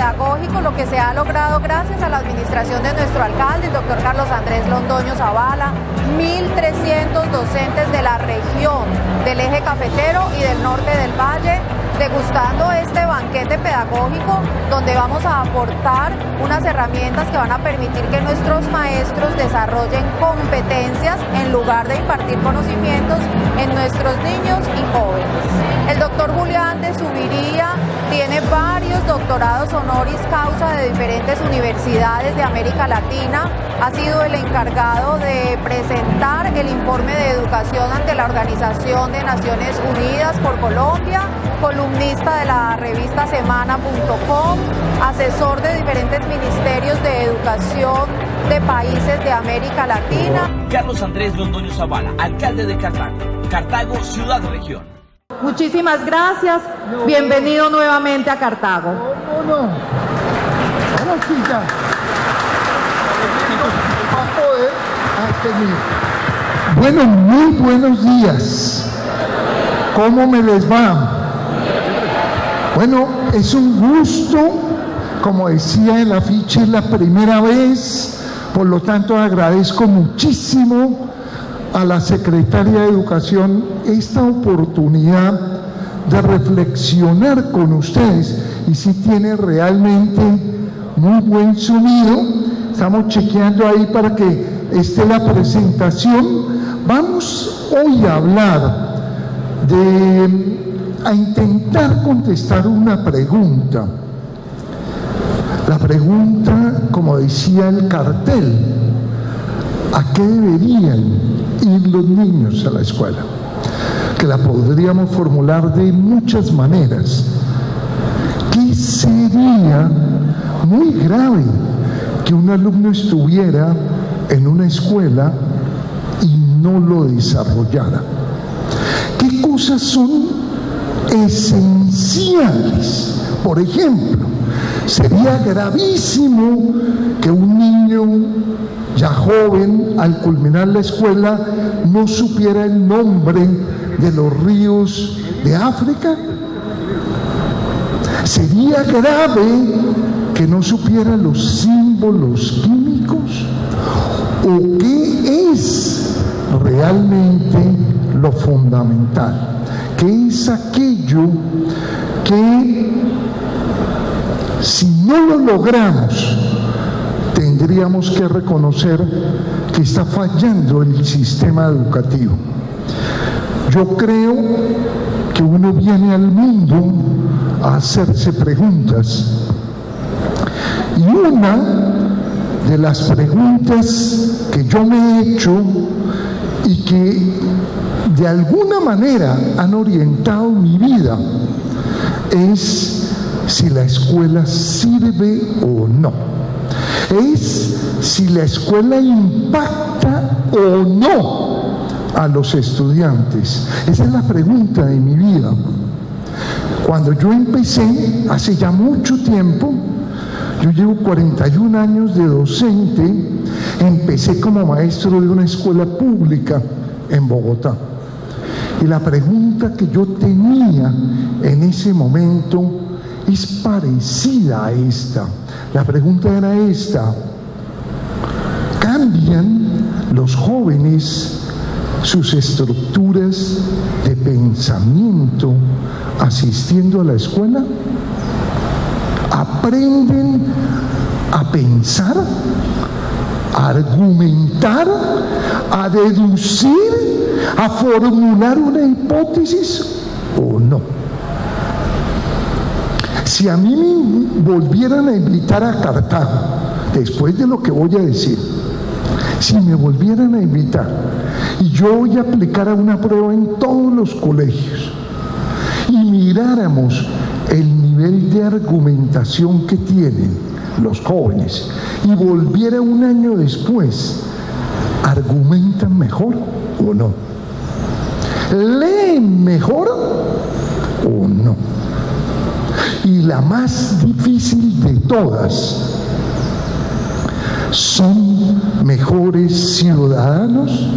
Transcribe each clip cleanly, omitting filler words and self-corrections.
pedagógico, lo que se ha logrado gracias a la administración de nuestro alcalde, el doctor Carlos Andrés Londoño Zavala, 1.300 docentes de la región, del eje cafetero y del norte del valle, degustando este banquete pedagógico donde vamos a aportar unas herramientas que van a permitir que nuestros maestros desarrollen competencias en lugar de impartir conocimientos en nuestros niños y jóvenes. El doctor Julián de Zuviría tiene varios doctorados honoris causa de diferentes universidades de América Latina, ha sido el encargado de presentar el informe de educación ante la Organización de Naciones Unidas por Colombia, columnista de la revista semana.com, asesor de diferentes ministerios de educación de países de América Latina. Carlos Andrés Londoño Zavala, alcalde de Cartago, Cartago, ciudad-región. Muchísimas gracias, bienvenido nuevamente a Cartago. Ahora sí ya. Va a poder tener. Bueno, muy buenos días. ¿Cómo me les va? Bueno, es un gusto, como decía el afiche, es la primera vez, por lo tanto agradezco muchísimo a la Secretaria de Educación esta oportunidad de reflexionar con ustedes, y si tiene realmente muy buen sonido, estamos chequeando ahí para que esté la presentación. Vamos hoy a hablar a intentar contestar una pregunta. La pregunta, como decía el cartel, ¿a qué deberían ir los niños a la escuela? Que la podríamos formular de muchas maneras. ¿Qué sería muy grave que un alumno estuviera en una escuela y no lo desarrollara? ¿Qué cosas son esenciales? Por ejemplo, sería gravísimo que un niño ya joven, al culminar la escuela, no supiera el nombre de los ríos de África. Sería grave que no supiera los símbolos químicos. ¿O qué es realmente lo fundamental? ¿Qué es aquello que, si no lo logramos, tendríamos que reconocer que está fallando el sistema educativo? Yo creo que uno viene al mundo a hacerse preguntas, y una de las preguntas que yo me he hecho y que de alguna manera han orientado mi vida es si la escuela sirve o no. Es si la escuela impacta o no a los estudiantes. Esa es la pregunta de mi vida. Cuando yo empecé, hace ya mucho tiempo, yo llevo 41 años de docente, empecé como maestro de una escuela pública en Bogotá. Y la pregunta que yo tenía en ese momento es parecida a esta. La pregunta era esta: ¿cambian los jóvenes sus estructuras de pensamiento asistiendo a la escuela? ¿Aprenden a pensar, a argumentar, a deducir, a formular una hipótesis o no? Si a mí me volvieran a invitar a Cartago, después de lo que voy a decir, si me volvieran a invitar y yo voy a aplicar a una prueba en todos los colegios y miráramos el nivel de argumentación que tienen los jóvenes y volviera un año después, ¿argumentan mejor o no? ¿Leen mejor o no? Y la más difícil de todas, ¿son mejores ciudadanos?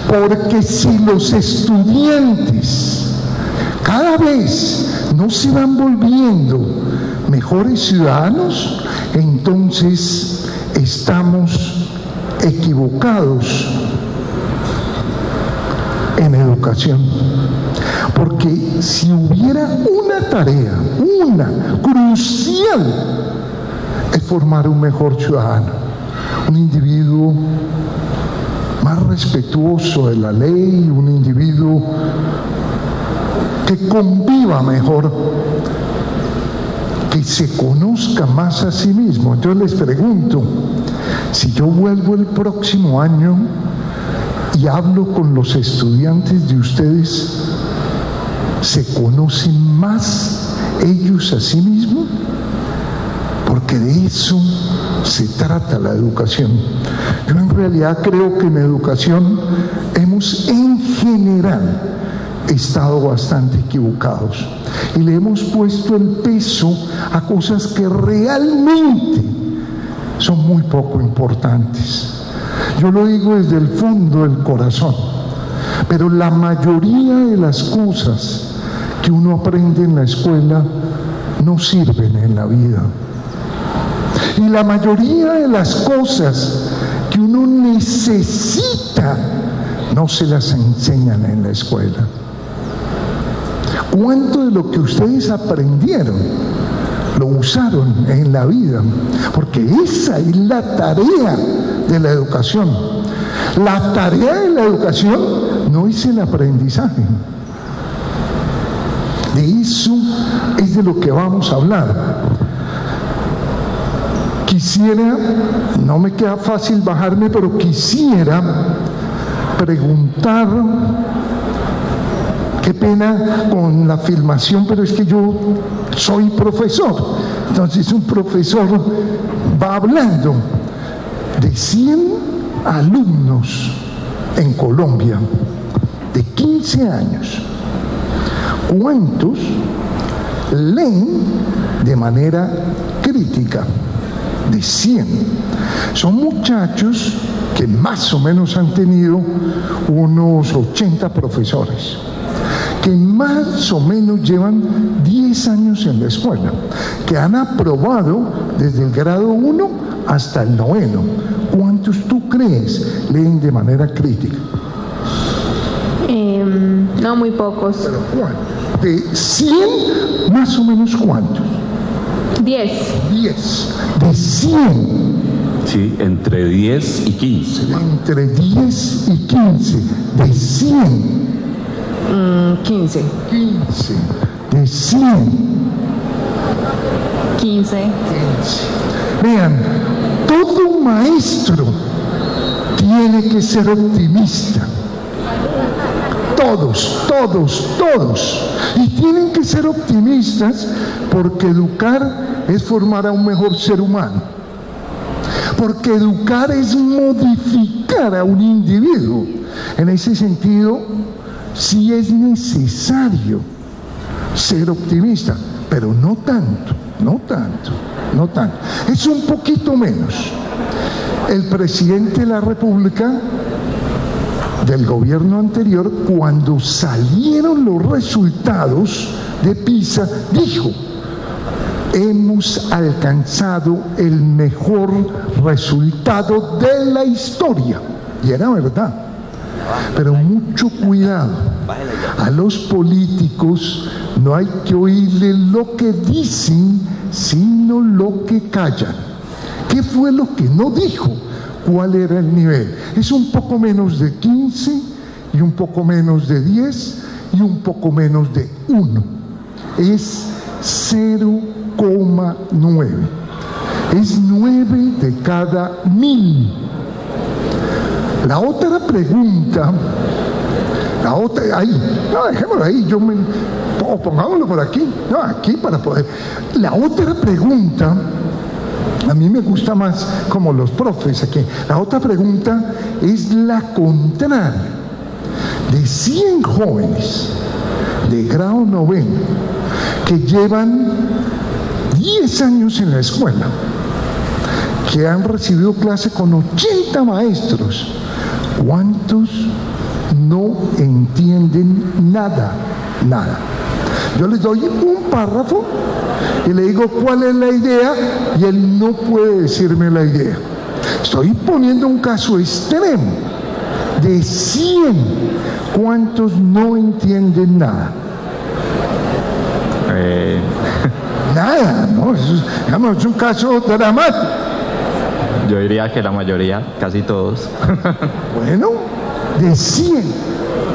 Porque si los estudiantes cada vez no se van volviendo mejores ciudadanos, entonces estamos equivocados en educación. Porque si hubiera una tarea, una crucial, es formar un mejor ciudadano, un individuo más respetuoso de la ley, un individuo que conviva mejor, que se conozca más a sí mismo. Entonces les pregunto, si yo vuelvo el próximo año y hablo con los estudiantes de ustedes, ¿se conocen más ellos a sí mismos? Porque de eso se trata la educación. Yo en realidad creo que en educación hemos en general estado bastante equivocados y le hemos puesto el peso a cosas que realmente son muy poco importantes. Yo lo digo desde el fondo del corazón, pero la mayoría de las cosas que uno aprende en la escuela no sirven en la vida. Y la mayoría de las cosas que uno necesita no se las enseñan en la escuela. ¿Cuánto de lo que ustedes aprendieron lo usaron en la vida? Porque esa es la tarea de la educación. La tarea de la educación no es el aprendizaje. De eso es de lo que vamos a hablar. Quisiera, no me queda fácil bajarme, pero quisiera preguntar, qué pena con la filmación, pero es que yo soy profesor, entonces un profesor va hablando de 100 alumnos en Colombia de 15 años. ¿Cuántos leen de manera crítica? De 100. Son muchachos que más o menos han tenido unos 80 profesores, que más o menos llevan 10 años en la escuela, que han aprobado desde el grado 1 hasta el 9º. ¿Cuántos tú crees leen de manera crítica? No, muy pocos. ¿Pero cuántos? De 100, más o menos ¿cuántos? 10. 10. De 100. Sí, entre 10 y 15. Entre 10 y 15. De 100. 15. 15. De 100. 15. Vean, todo maestro tiene que ser optimista. Todos. Y tienen que ser optimistas porque educar es formar a un mejor ser humano. Porque educar es modificar a un individuo. En ese sentido, sí es necesario ser optimista, pero no tanto. Es un poquito menos. El presidente de la República del gobierno anterior, cuando salieron los resultados de PISA, dijo: hemos alcanzado el mejor resultado de la historia. Y era verdad. Pero mucho cuidado. A los políticos no hay que oírle lo que dicen, sino lo que callan. ¿Qué fue lo que no dijo? ¿Cuál era el nivel? Es un poco menos de 15 y un poco menos de 10 y un poco menos de 1. Es 0,9. Es 9 de cada 1000. La otra pregunta, ahí, no, dejémoslo ahí, pongámoslo por aquí, no, aquí para poder. La otra pregunta, a mí me gusta más como los profes aquí. La otra pregunta es la contraria. De 100 jóvenes de grado 9 que llevan 10 años en la escuela, que han recibido clase con 80 maestros, ¿cuántos no entienden nada? Yo les doy un párrafo y le digo cuál es la idea y él no puede decirme la idea. Estoy poniendo un caso extremo. De 100, ¿cuántos no entienden nada? Nada, ¿no? Es un caso dramático. Yo diría que la mayoría, casi todos. Bueno, de 100.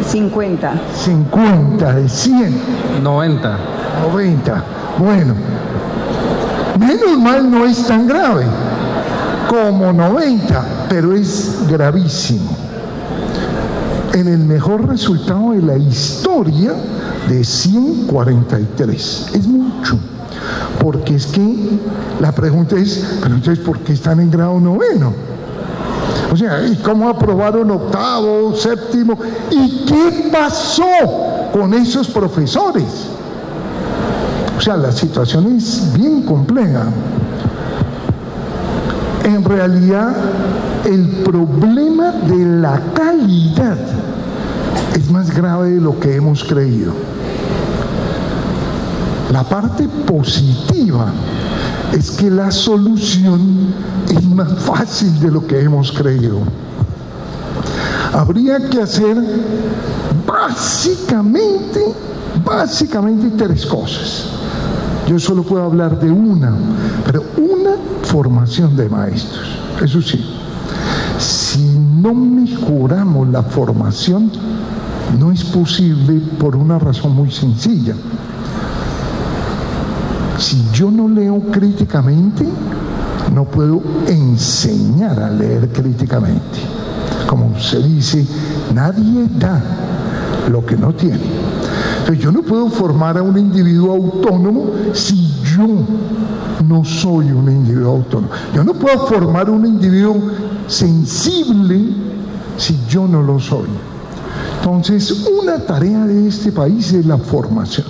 50. 50, de 100. 90. 90. Bueno, menos mal no es tan grave como 90, pero es gravísimo. En el mejor resultado de la historia, de 143. Es mucho. Porque es que la pregunta es, pero entonces, ¿por qué están en grado noveno? O sea, ¿y cómo aprobaron octavo, séptimo? ¿Y qué pasó con esos profesores? O sea, la situación es bien compleja. En realidad, el problema de la calidad es más grave de lo que hemos creído. La parte positiva es que la solución es más fácil de lo que hemos creído. Habría que hacer básicamente 3 cosas. Yo solo puedo hablar de una, pero una, formación de maestros. Eso sí, si no mejoramos la formación, no es posible por una razón muy sencilla. Si yo no leo críticamente, no puedo enseñar a leer críticamente. Como se dice, nadie da lo que no tiene. Entonces yo no puedo formar a un individuo autónomo si yo no soy un individuo autónomo. Yo no puedo formar un individuo sensible si yo no lo soy. Entonces, una tarea de este país es la formación.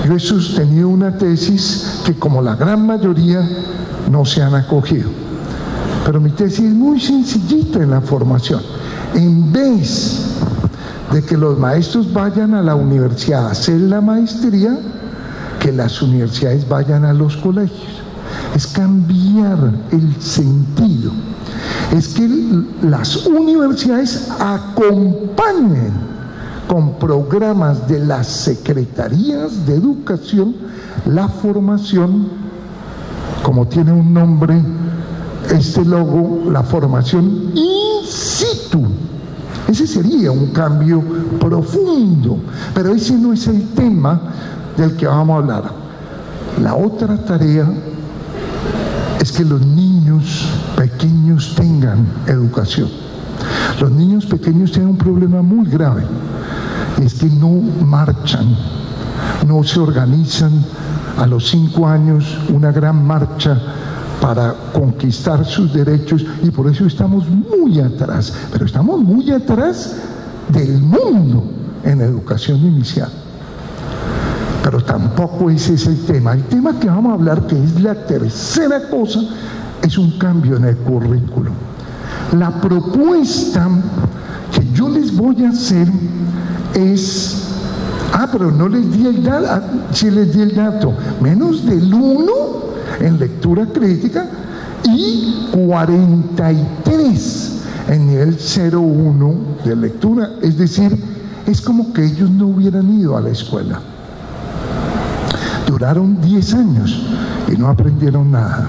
Yo he sostenido una tesis que, como la gran mayoría, no se han acogido. Pero mi tesis es muy sencillita en la formación. En vez de que los maestros vayan a la universidad a hacer la maestría, que las universidades vayan a los colegios. Es cambiar el sentido. Es que las universidades acompañen con programas de las secretarías de educación la formación, como tiene un nombre este logo, la formación in situ. Ese sería un cambio profundo, pero ese no es el tema del que vamos a hablar. La otra tarea es que los niños pequeños tengan educación. Los niños pequeños tienen un problema muy grave, es que no marchan, no se organizan a los 5 años una gran marcha para conquistar sus derechos, y por eso estamos muy atrás, pero estamos muy atrás del mundo en educación inicial. Pero tampoco ese es el tema. El tema que vamos a hablar, que es la tercera cosa, es un cambio en el currículo. La propuesta que yo les voy a hacer es, pero no les di el dato, sí les di el dato, menos del 1 en lectura crítica y 43 en nivel 0-1 de lectura, es decir, es como que ellos no hubieran ido a la escuela. Duraron 10 años y no aprendieron nada.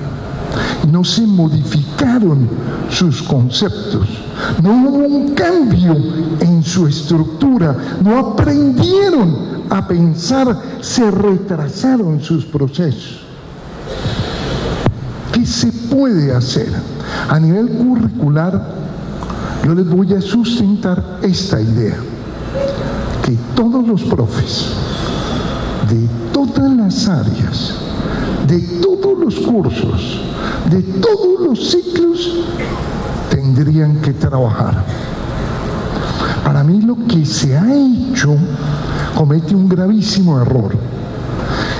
No se modificaron sus conceptos. No hubo un cambio en su estructura. No aprendieron a pensar. Se retrasaron sus procesos. ¿Qué se puede hacer? A nivel curricular, yo les voy a sustentar esta idea. Que todos los profes de todas las áreas, de todos los cursos, de todos los ciclos, tendrían que trabajar. Para mí lo que se ha hecho comete un gravísimo error,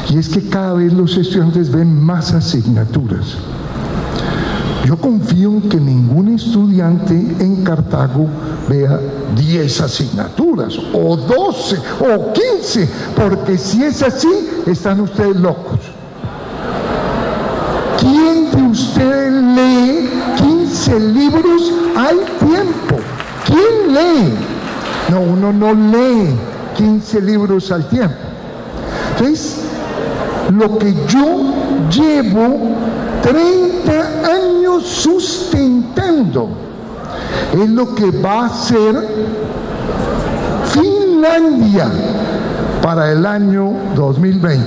y es que cada vez los estudiantes ven más asignaturas. Yo confío en que ningún estudiante en Cartago vea 10 asignaturas, o 12, o 15, porque si es así, están ustedes locos. ¿Quién de ustedes lee 15 libros al tiempo? ¿Quién lee? No, uno no lee 15 libros al tiempo. Entonces, lo que yo llevo 30 años sustentando es lo que va a ser Finlandia para el año 2020.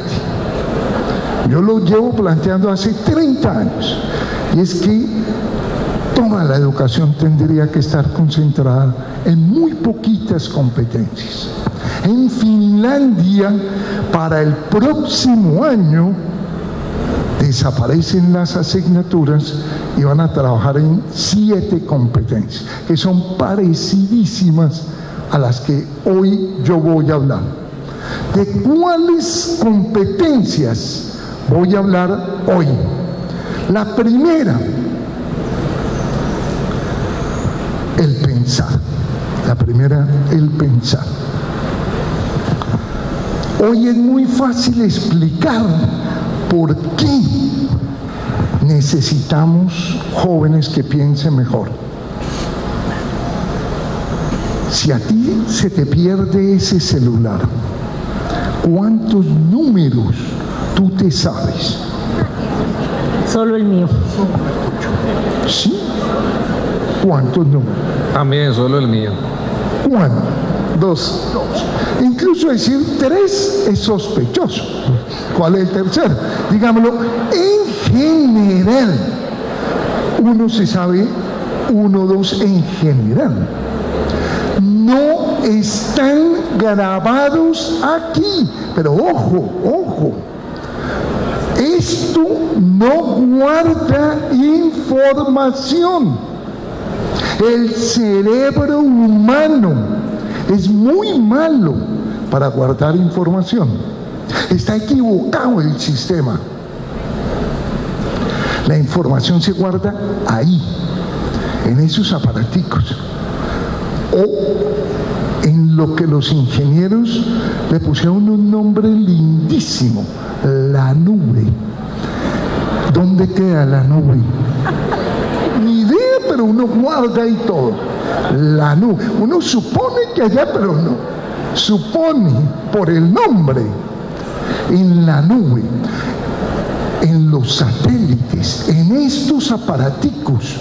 Yo lo llevo planteando hace 30 años, y es que toda la educación tendría que estar concentrada en muy poquitas competencias. En Finlandia, para el próximo año, desaparecen las asignaturas y van a trabajar en 7 competencias, que son parecidísimas a las que hoy yo voy a hablar. ¿De cuáles competencias voy a hablar hoy? La primera, el pensar. La primera, el pensar. Hoy es muy fácil explicar por qué necesitamos jóvenes que piensen mejor. Si a ti se te pierde ese celular, ¿cuántos números tú te sabes? Solo el mío. ¿Sí? ¿Cuántos números? También, solo el mío. 1, 2. Incluso decir 3 es sospechoso. ¿Cuál es el tercero? Digámoslo, en general, uno se sabe 1, 2 en general. No están grabados aquí, pero ojo, esto no guarda información. El cerebro humano es muy malo para guardar información. Está equivocado el sistema. La información se guarda ahí, en esos aparaticos, o en lo que los ingenieros le pusieron un nombre lindísimo: la nube. ¿Dónde queda la nube? Ni idea, pero uno guarda ahí todo. La nube. Uno supone que allá, pero no. Supone por el nombre. En la nube, en los satélites, en estos aparaticos.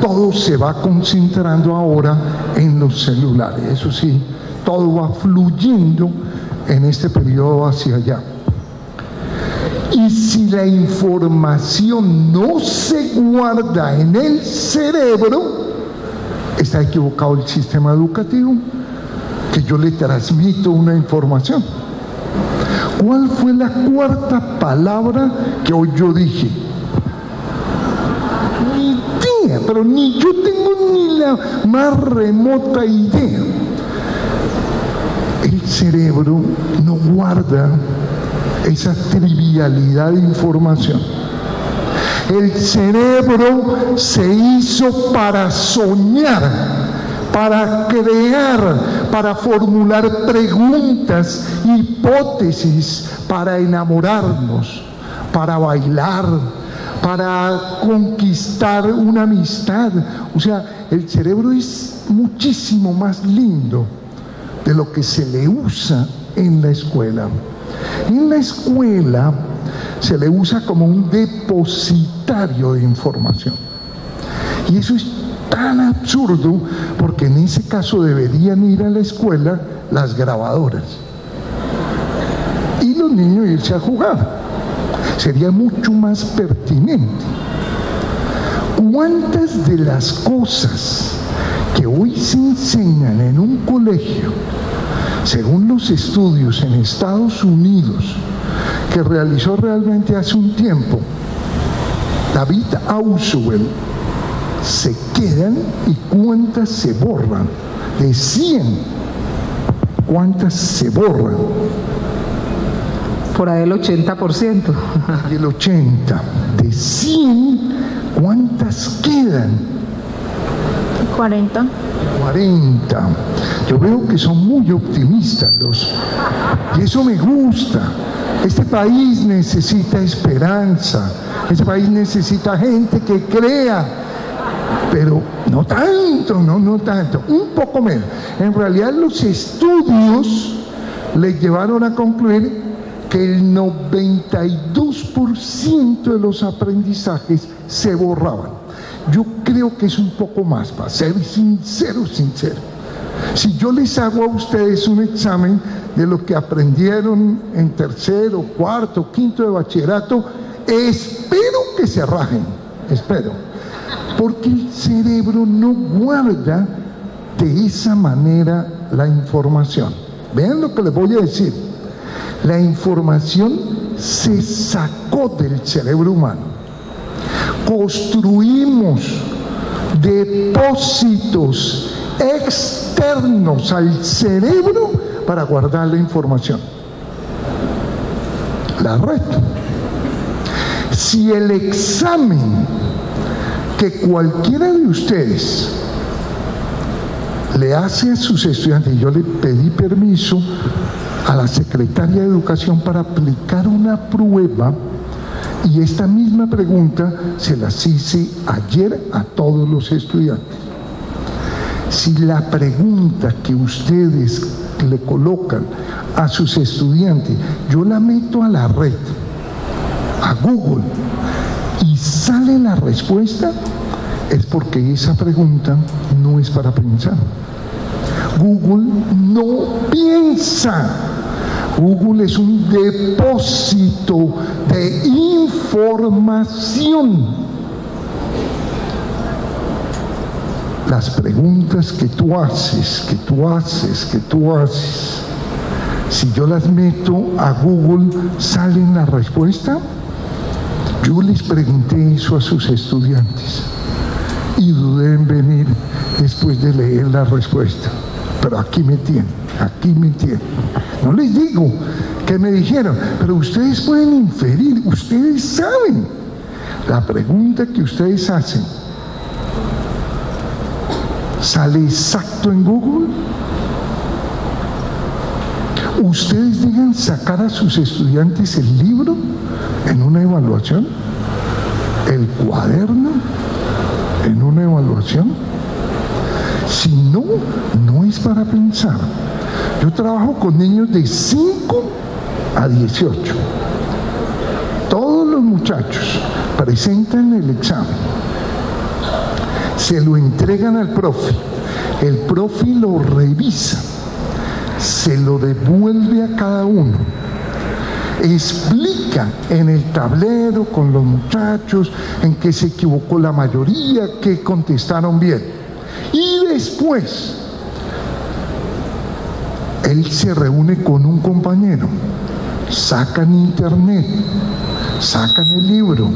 Todo se va concentrando ahora en los celulares. Eso sí, todo va fluyendo en este periodo hacia allá. Y si la información no se guarda en el cerebro, está equivocado el sistema educativo, que yo le transmito una información. ¿Cuál fue la cuarta palabra que hoy yo dije? Ni idea, pero ni yo tengo ni la más remota idea. El cerebro no guarda esa trivialidad de información. El cerebro se hizo para soñar, para crear, para formular preguntas, hipótesis, para enamorarnos, para bailar, para conquistar una amistad. O sea, el cerebro es muchísimo más lindo de lo que se le usa en la escuela. En la escuela se le usa como un depositario de información. Y eso es tan absurdo, porque en ese caso deberían ir a la escuela las grabadoras y los niños irse a jugar. Sería mucho más pertinente. ¿Cuántas de las cosas que hoy se enseñan en un colegio, según los estudios en Estados Unidos que realizó realmente hace un tiempo David Ausubel, se quedan y cuántas se borran? De 100, ¿cuántas se borran? Por ahí el 80%. Y el 80. De 100, ¿cuántas quedan? 40. 40. Yo veo que son muy optimistas y eso me gusta. Este país necesita esperanza, este país necesita gente que crea, pero no tanto, no tanto, un poco menos. En realidad los estudios les llevaron a concluir que el 92% de los aprendizajes se borraban. Yo creo que es un poco más, para ser sincero. Si yo les hago a ustedes un examen de lo que aprendieron en tercero, cuarto, quinto de bachillerato, espero que se rajen, espero. Porque el cerebro no guarda de esa manera la información. Vean lo que les voy a decir. La información se sacó del cerebro humano. Construimos depósitos externos al cerebro para guardar la información. La red. Si el examen que cualquiera de ustedes le hace a sus estudiantes, yo le pedí permiso a la secretaria de Educación para aplicar una prueba, y esta misma pregunta se las hice ayer a todos los estudiantes. Si la pregunta que ustedes le colocan a sus estudiantes, yo la meto a la red, a Google, y sale la respuesta, es porque esa pregunta no es para pensar. Google no piensa. Google es un depósito de información. Las preguntas que tú haces, si yo las meto a Google, ¿salen la respuesta? Yo les pregunté eso a sus estudiantes y dudé en venir después de leer la respuesta. Pero aquí me tienen. No les digo que me dijeron, pero ustedes pueden inferir, ustedes saben. La pregunta que ustedes hacen, ¿sale exacto en Google? ¿Ustedes dejan sacar a sus estudiantes el libro en una evaluación? ¿El cuaderno en una evaluación? Si no, no es para pensar. Yo trabajo con niños de 5 a 18. Todos los muchachos presentan el examen, se lo entregan al profe, el profe lo revisa, se lo devuelve a cada uno, explica en el tablero con los muchachos en qué se equivocó la mayoría, qué contestaron bien, y después él se reúne con un compañero, sacan internet, sacan el libro,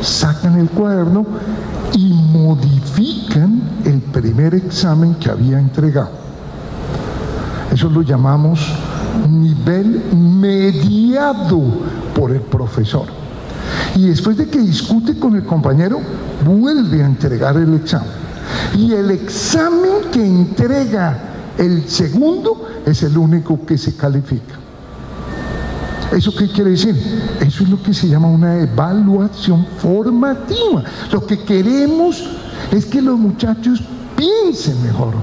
sacan el cuaderno y modifican el primer examen que había entregado. Eso lo llamamos nivel mediado por el profesor. Y después de que discute con el compañero, vuelve a entregar el examen. Y el examen que entrega el segundo es el único que se califica. ¿Eso qué quiere decir? Eso es lo que se llama una evaluación formativa. Lo que queremos es que los muchachos piensen mejor,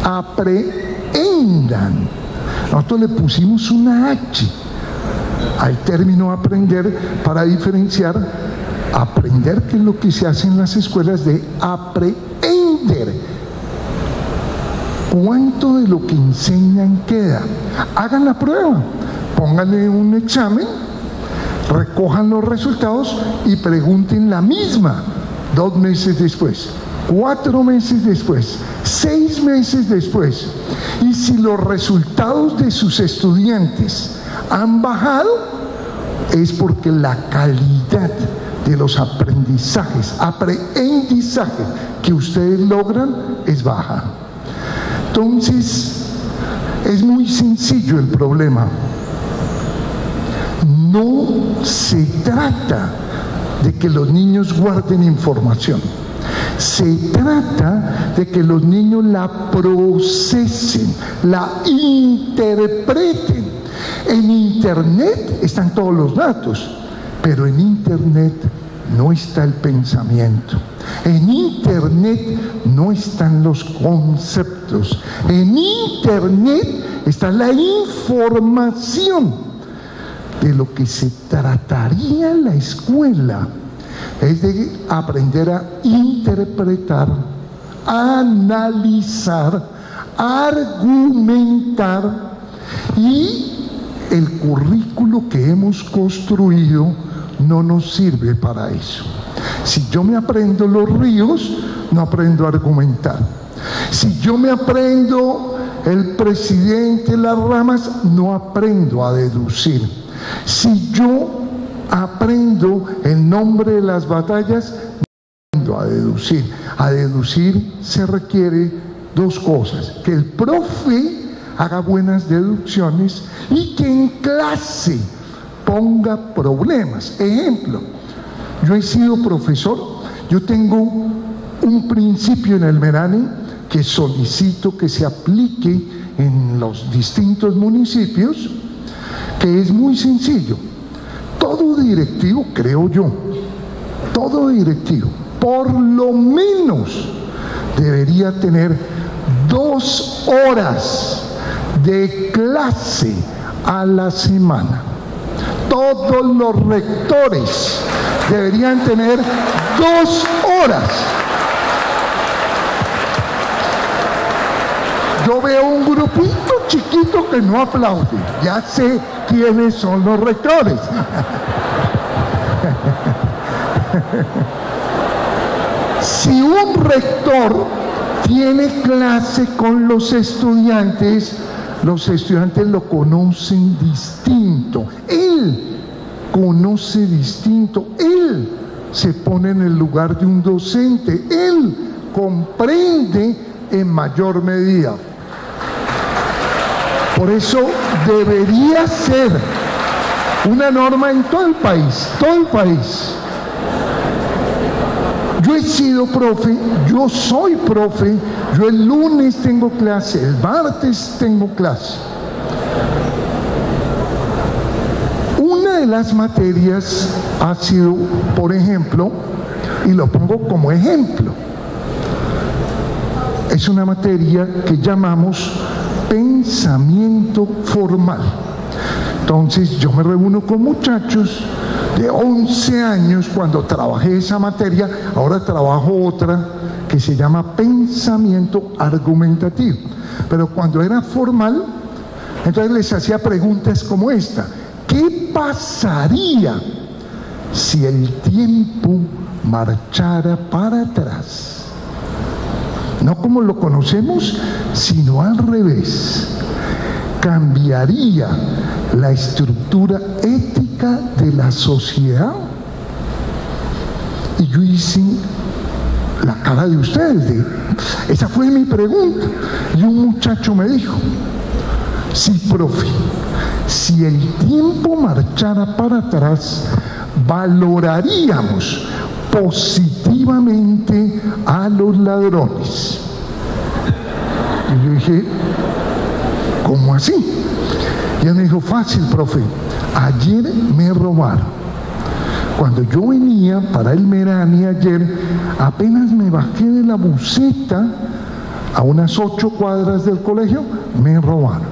aprendan. Nosotros le pusimos una H al término aprender para diferenciar aprender, que es lo que se hace en las escuelas, de aprender. ¿Cuánto de lo que enseñan queda? Hagan la prueba, pónganle un examen, recojan los resultados y pregunten la misma 2 meses después, 4 meses después, 6 meses después. Y si los resultados de sus estudiantes han bajado, es porque la calidad de los aprendizajes que ustedes logran es baja. Entonces, es muy sencillo el problema. No se trata de que los niños guarden información, Se trata de que los niños la procesen, la interpreten. En Internet están todos los datos, pero en Internet no está el pensamiento. En Internet no están los conceptos. En Internet está la información. De lo que se trataría la escuela es de aprender a interpretar, analizar, argumentar, y el currículo que hemos construido no nos sirve para eso. Si yo me aprendo los ríos, no aprendo a argumentar. Si yo me aprendo el presidente, las ramas, no aprendo a deducir. Si yo aprendo el nombre de las batallas, no aprendo a deducir. A deducir se requiere dos cosas: que el profe haga buenas deducciones y que en clase ponga problemas. Ejemplo, yo he sido profesor, yo tengo un principio en el Merani que solicito que se aplique en los distintos municipios, que es muy sencillo. Todo directivo, creo yo, todo directivo, por lo menos debería tener 2 horas de clase a la semana. Todos los rectores deberían tener 2 horas. Yo veo un grupito chiquito que no aplaude. Ya sé quiénes son los rectores. Si un rector tiene clase con los estudiantes lo conocen distinto. Él conoce distinto. Él se pone en el lugar de un docente. Él comprende en mayor medida. Por eso debería ser una norma en todo el país, todo el país. Yo he sido profe, yo soy profe, yo el lunes tengo clase, el martes tengo clase. Una de las materias ha sido, por ejemplo, y lo pongo como ejemplo, es una materia que llamamos pensamiento formal. Entonces yo me reúno con muchachos de 11 años cuando trabajé esa materia, ahora trabajo otra que se llama pensamiento argumentativo. Pero cuando era formal, entonces les hacía preguntas como esta: ¿qué pasaría si el tiempo marchara para atrás? No como lo conocemos, sino al revés. ¿Cambiaría la estructura ética de la sociedad? Y yo hice la cara de ustedes. Esa fue mi pregunta. Y un muchacho me dijo: sí, profe, si el tiempo marchara para atrás, valoraríamos positivamente a los ladrones. Y yo dije: ¿cómo así? Y él me dijo: fácil, profe, ayer me robaron. Cuando yo venía para el Merani ayer, apenas me bajé de la buseta a unas 8 cuadras del colegio, me robaron.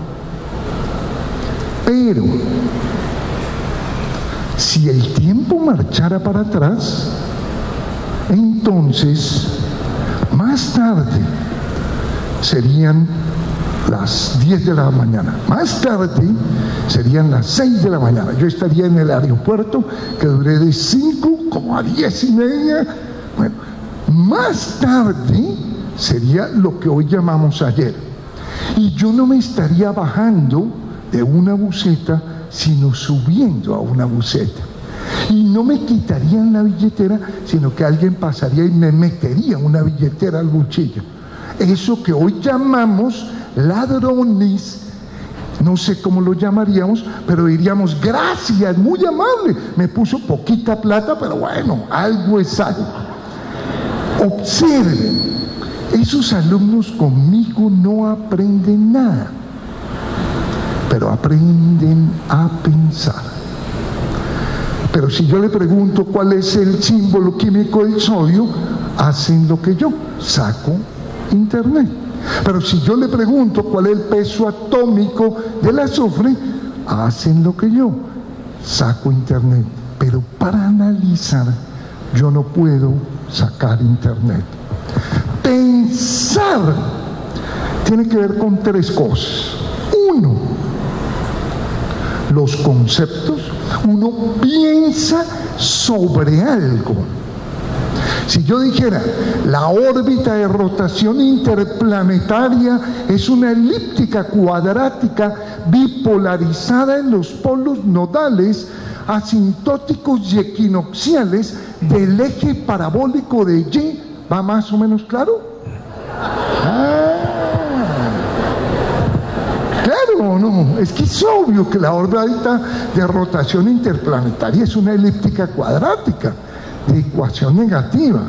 Pero si el tiempo marchara para atrás, entonces más tarde serían las 10 de la mañana, más tarde serían las 6 de la mañana. Yo estaría en el aeropuerto, que duré de 5 como a 10:30. Bueno, más tarde sería lo que hoy llamamos ayer. Y yo no me estaría bajando de una buseta, sino subiendo a una buseta. Y no me quitarían la billetera, sino que alguien pasaría y me metería una billetera al bolsillo. Eso que hoy llamamos ladrones, no sé cómo lo llamaríamos, pero diríamos: gracias, muy amable, me puso poquita plata, pero bueno, algo es algo. Observen, esos alumnos conmigo no aprenden nada, pero aprenden a pensar. Pero si yo le pregunto cuál es el símbolo químico del sodio, hacen lo que yo, saco internet. Pero si yo le pregunto cuál es el peso atómico del azufre, hacen lo que yo, saco internet. Pero para analizar, yo no puedo sacar internet. Pensar tiene que ver con tres cosas. Uno, los conceptos. Uno piensa sobre algo. Si yo dijera, la órbita de rotación interplanetaria es una elíptica cuadrática bipolarizada en los polos nodales, asintóticos y equinocciales del eje parabólico de Y, ¿va más o menos claro? Claro o no, es que es obvio que la órbita de rotación interplanetaria es una elíptica cuadrática de ecuación negativa.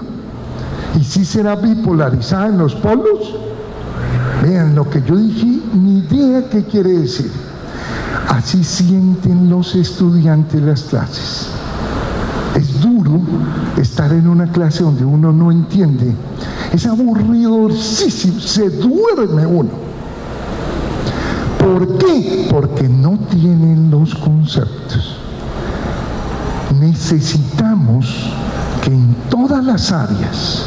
¿Y si será bipolarizada en los polos? Vean, lo que yo dije, ni idea qué quiere decir. Así sienten los estudiantes las clases. Es duro estar en una clase donde uno no entiende. Es aburridorcísimo, se duerme uno. ¿Por qué? Porque no tienen los conceptos. Necesitamos que en todas las áreas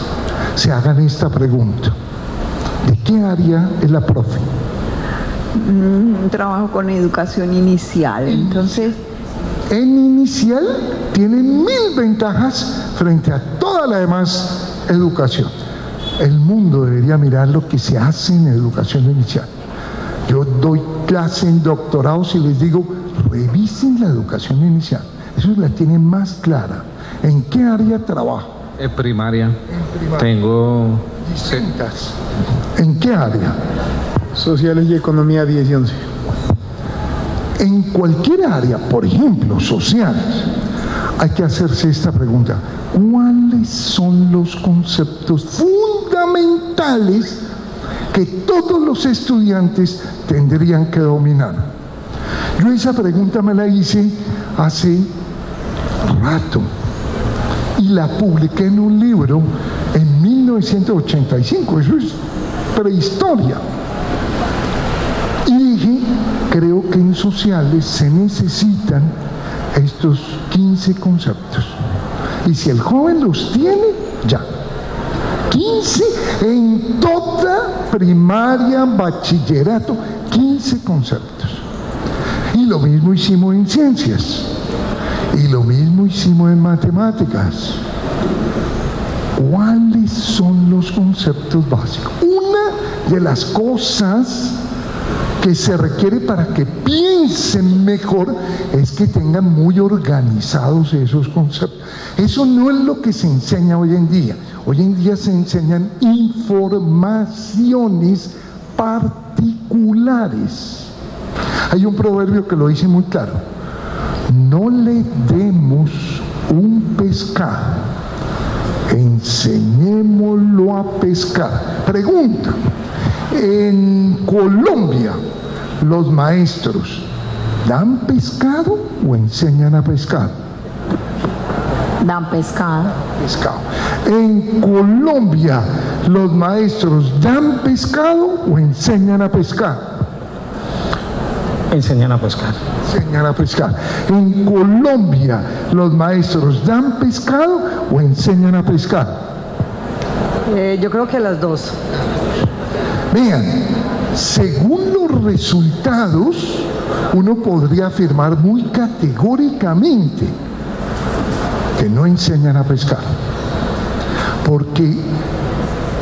se hagan esta pregunta. ¿De qué área es la profe? Trabajo con educación inicial, entonces... En inicial tiene 1000 ventajas frente a toda la demás educación. El mundo debería mirar lo que se hace en educación inicial. Yo doy clase en doctorados y les digo, revisen la educación inicial. Eso la tienen más clara. ¿En qué área trabajo? En primaria. En primaria. Tengo... Distintas. ¿En qué área? Sociales y economía 10 y 11. En cualquier área, por ejemplo, sociales, hay que hacerse esta pregunta. ¿Cuáles son los conceptos fundamentales que todos los estudiantes tendrían que dominar? Yo esa pregunta me la hice hace rato y la publiqué en un libro en 1985, eso es prehistoria. Y dije, creo que en sociales se necesitan estos 15 conceptos. Y si el joven los tiene, ya. 15 en toda primaria, bachillerato, 15 conceptos. Y lo mismo hicimos en ciencias. Y lo mismo hicimos en matemáticas. ¿Cuáles son los conceptos básicos? Una de las cosas que se requiere para que piensen mejor es que tengan muy organizados esos conceptos. Eso no es lo que se enseña hoy en día. Hoy en día se enseñan informaciones particulares. Hay un proverbio que lo dice muy claro. No le demos un pescado, enseñémoslo a pescar. Pregunta, en Colombia, ¿los maestros dan pescado o enseñan a pescar? Dan pescado. Pescado. En Colombia, ¿los maestros dan pescado o enseñan a pescar? Enseñan a pescar. Enseñan a pescar. En Colombia, ¿los maestros dan pescado o enseñan a pescar? Yo creo que las dos. Vean, según los resultados, uno podría afirmar muy categóricamente que no enseñan a pescar. Porque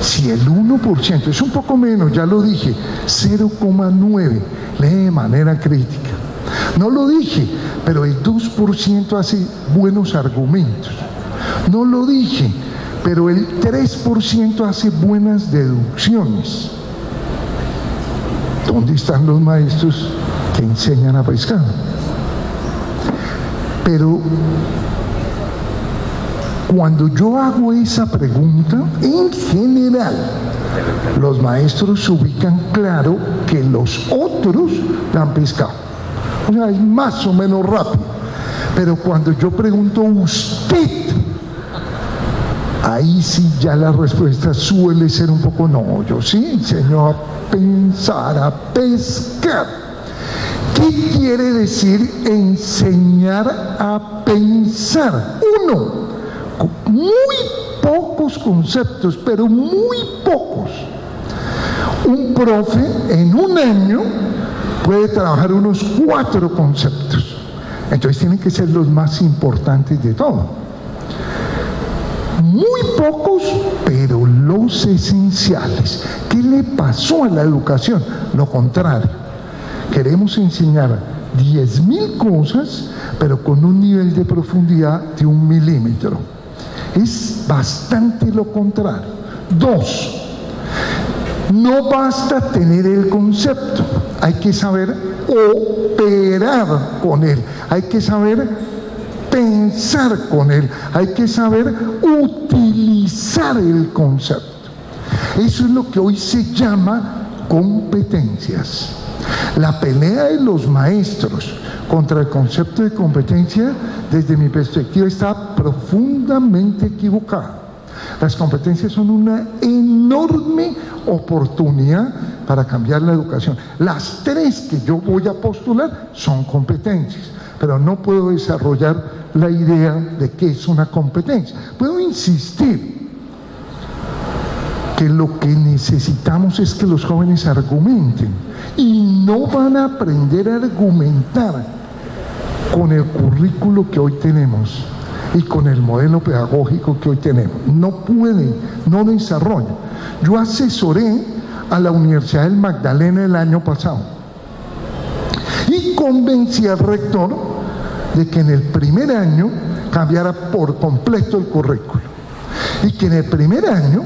si el 1%, es un poco menos, ya lo dije, 0,9, lee de manera crítica. No lo dije, pero el 2% hace buenos argumentos. No lo dije, pero el 3% hace buenas deducciones. ¿Dónde están los maestros que enseñan a pescar? Pero Cuando yo hago esa pregunta, en general, los maestros se ubican claro que los otros dan pescado. O sea, es más o menos rápido. Pero cuando yo pregunto usted, ahí sí ya la respuesta suele ser un poco no. Yo sí enseño a pensar, a pescar. ¿Qué quiere decir enseñar a pensar? Uno, muy pocos conceptos, pero muy pocos. Un profe en un año puede trabajar unos 4 conceptos. Entonces tienen que ser los más importantes de todo. Muy pocos, pero los esenciales. ¿Qué le pasó a la educación? Lo contrario. Queremos enseñar 10.000 cosas, pero con un nivel de profundidad de 1 milímetro. Es bastante lo contrario. 2. No basta tener el concepto, hay que saber operar con él, hay que saber pensar con él, hay que saber utilizar el concepto. Eso es lo que hoy se llama competencias. La pelea de los maestros contra el concepto de competencia, desde mi perspectiva, está profundamente equivocada. Las competencias son una enorme oportunidad para cambiar la educación. Las 3 que yo voy a postular son competencias, pero no puedo desarrollar la idea de qué es una competencia. Puedo insistir que lo que necesitamos es que los jóvenes argumenten, y no van a aprender a argumentar con el currículo que hoy tenemos y con el modelo pedagógico que hoy tenemos. No pueden, no desarrollan. Yo asesoré a la Universidad del Magdalena el año pasado y convencí al rector de que en el primer año cambiara por completo el currículo y que en el primer año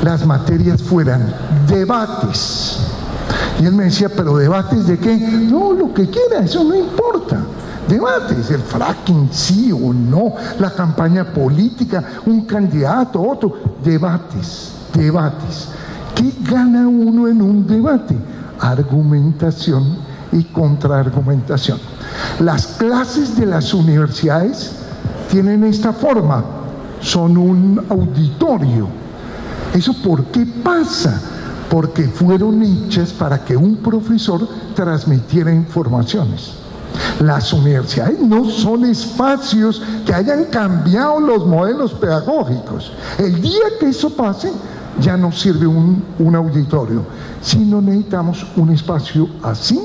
las materias fueran debates. Y él me decía, ¿pero debates de qué? No, lo que quiera, eso no importa. Debates, el fracking sí o no, la campaña política, un candidato, otro. Debates. ¿Qué gana uno en un debate? Argumentación y contraargumentación. Las clases de las universidades tienen esta forma, son un auditorio. ¿Eso por qué pasa? Porque fueron hechas para que un profesor transmitiera informaciones. Las universidades no son espacios que hayan cambiado los modelos pedagógicos. El día que eso pase, ya no sirve un auditorio, sino necesitamos un espacio así,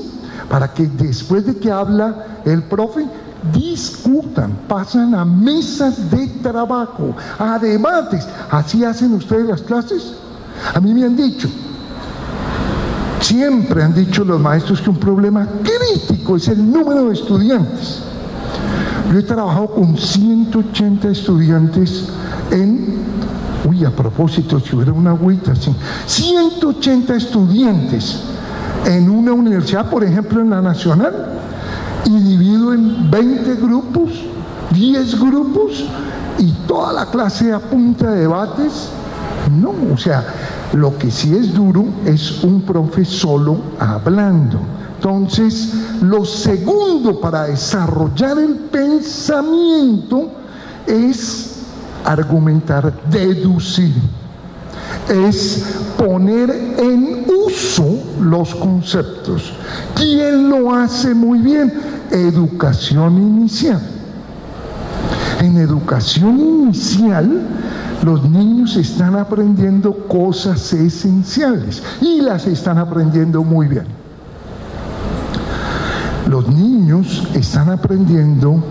para que después de que habla el profe, discutan, pasan a mesas de trabajo, a debates. ¿Así hacen ustedes las clases? A mí me han dicho, siempre han dicho los maestros, que un problema crítico es el número de estudiantes. Yo he trabajado con 180 estudiantes a propósito, si hubiera una agüita así, 180 estudiantes en una universidad, por ejemplo en la Nacional, y dividido en 20 grupos, 10 grupos, y toda la clase apunta a debates. No, o sea, lo que sí es duro es un profe solo hablando. Entonces, lo segundo para desarrollar el pensamiento es argumentar, deducir. Es poner en uso los conceptos. ¿Quién lo hace muy bien? Educación inicial. En educación inicial, los niños están aprendiendo cosas esenciales y las están aprendiendo muy bien. Los niños están aprendiendo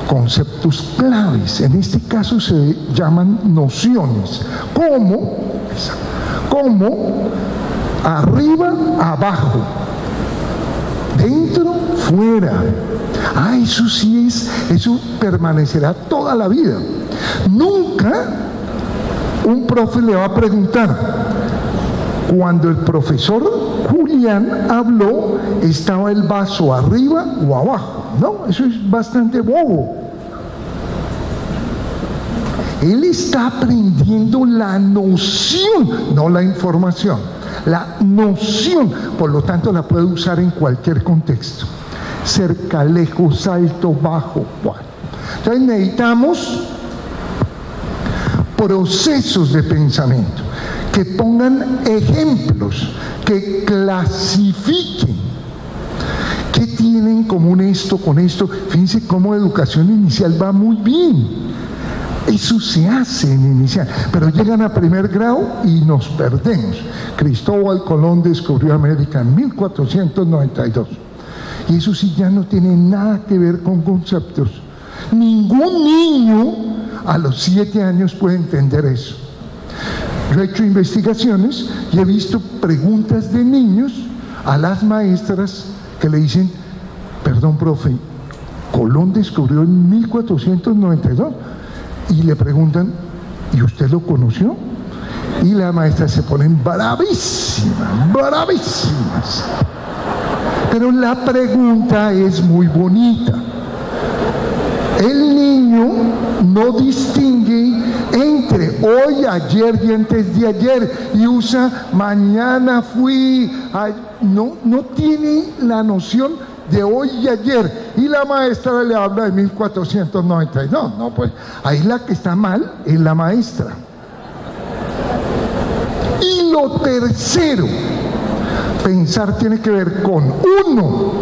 conceptos claves, en este caso se llaman nociones, como arriba, abajo, dentro, fuera. Eso sí eso permanecerá toda la vida. Nunca un profe le va a preguntar, cuando el profesor Julián habló, ¿estaba el vaso arriba o abajo? No, eso es bastante bobo. Él está aprendiendo la noción, no la información, la noción, por lo tanto la puede usar en cualquier contexto. Cerca, lejos, alto, bajo. Bueno. Entonces necesitamos procesos de pensamiento que pongan ejemplos, que clasifiquen qué tienen en común esto con esto. Fíjense cómo educación inicial va muy bien. Eso se hace en inicial, pero llegan a primer grado y nos perdemos. Cristóbal Colón descubrió América en 1492 y eso sí ya no tiene nada que ver con conceptos. Ningún niño a los 7 años puede entender eso. Yo he hecho investigaciones y he visto preguntas de niños a las maestras que le dicen: perdón, profe, Colón descubrió en 1492, y le preguntan: ¿y usted lo conoció? Y las maestras se ponen bravísimas, bravísimas. Pero la pregunta es muy bonita. El niño no distingue entre hoy, ayer y antes de ayer y usa mañana fui. No tiene la noción de hoy y ayer, y la maestra le habla de 1492. No, pues ahí la que está mal es la maestra. Y lo tercero, pensar tiene que ver con 1,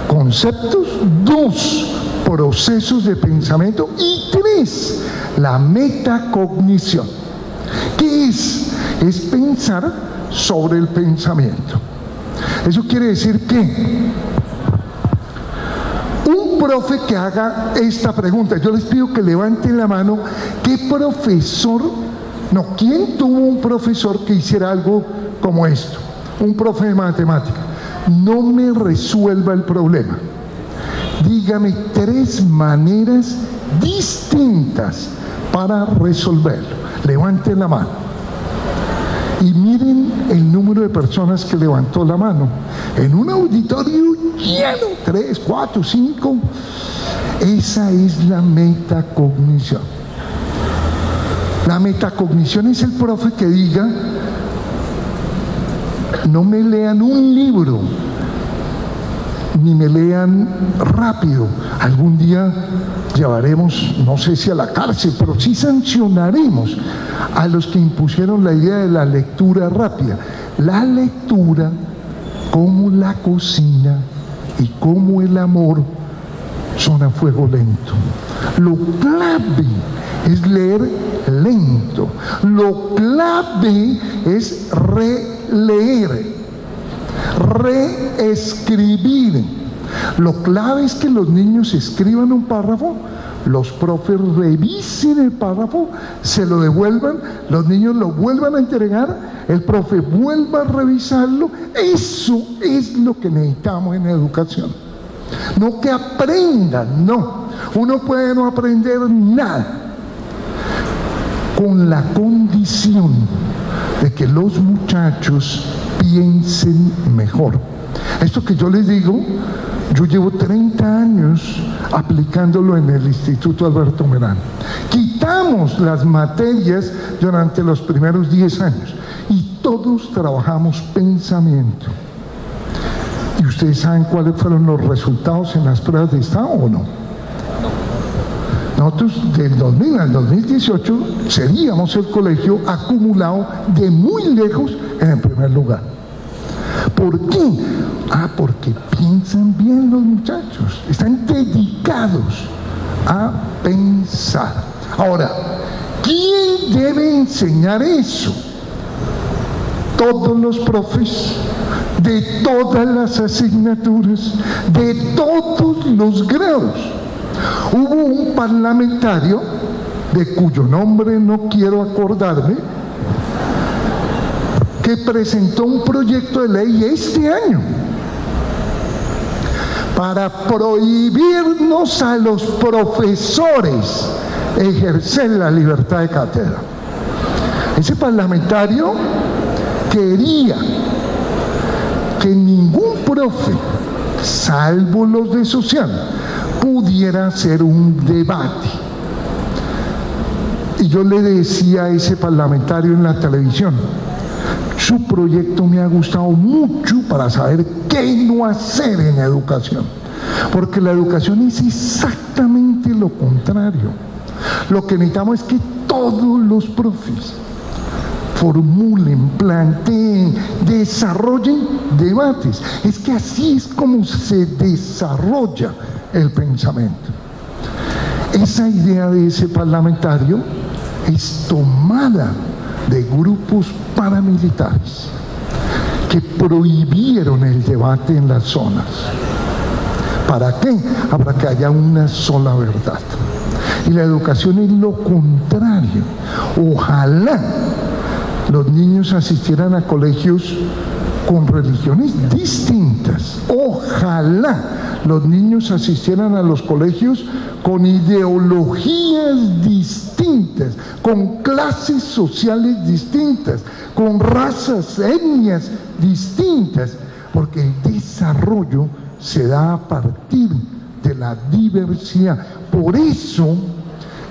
conceptos; 2, procesos de pensamiento; y 3, la metacognición. ¿Qué es? Es pensar sobre el pensamiento. Eso quiere decir que un profe que haga esta pregunta, yo les pido que levanten la mano, ¿quién tuvo un profesor que hiciera algo como esto? Un profe de matemática. No me resuelva el problema. Dígame 3 maneras distintas para resolverlo. Levanten la mano. Y miren el número de personas que levantó la mano. En un auditorio lleno, 3, 4, 5. Esa es la metacognición. La metacognición es el profe que diga: no me lean un libro, ni me lean rápido. Algún día llevaremos, no sé si a la cárcel, pero sí sancionaremos a los que impusieron la idea de la lectura rápida. La lectura, como la cocina y como el amor, son a fuego lento. Lo clave es leer lento. Lo clave es releer, reescribir. Lo clave es que los niños escriban un párrafo, los profes revisen el párrafo, se lo devuelvan, los niños lo vuelvan a entregar, el profe vuelva a revisarlo. Eso es lo que necesitamos en educación. No que aprendan, no. Uno puede no aprender nada, con la condición de que los muchachos piensen mejor. Esto que yo les digo, yo llevo 30 años aplicándolo en el Instituto Alberto Merán. Quitamos las materias durante los primeros 10 años y todos trabajamos pensamiento. ¿Y ustedes saben cuáles fueron los resultados en las pruebas de estado o no? Nosotros del 2000 al 2018 seríamos el colegio acumulado de muy lejos en el primer lugar. ¿Por qué? Porque piensan bien los muchachos, están dedicados a pensar. Ahora, ¿quién debe enseñar eso? Todos los profes, de todas las asignaturas, de todos los grados. Hubo un parlamentario, de cuyo nombre no quiero acordarme, que presentó un proyecto de ley este año para prohibirnos a los profesores ejercer la libertad de cátedra. Ese parlamentario quería que ningún profe, salvo los de social, pudiera hacer un debate. Y yo le decía a ese parlamentario en la televisión, su proyecto me ha gustado mucho para saber qué no hacer en educación, porque la educación es exactamente lo contrario. Lo que necesitamos es que todos los profes formulen, planteen, desarrollen debates. Es que así es como se desarrolla el pensamiento. Esa idea de ese parlamentario es tomada de grupos paramilitares que prohibieron el debate en las zonas. ¿Para qué? Para que haya una sola verdad. Y la educación es lo contrario. Ojalá los niños asistieran a colegios con religiones distintas. Ojalá los niños asistieran a los colegios con ideologías distintas, con clases sociales distintas, con razas, etnias distintas, porque el desarrollo se da a partir de la diversidad. Por eso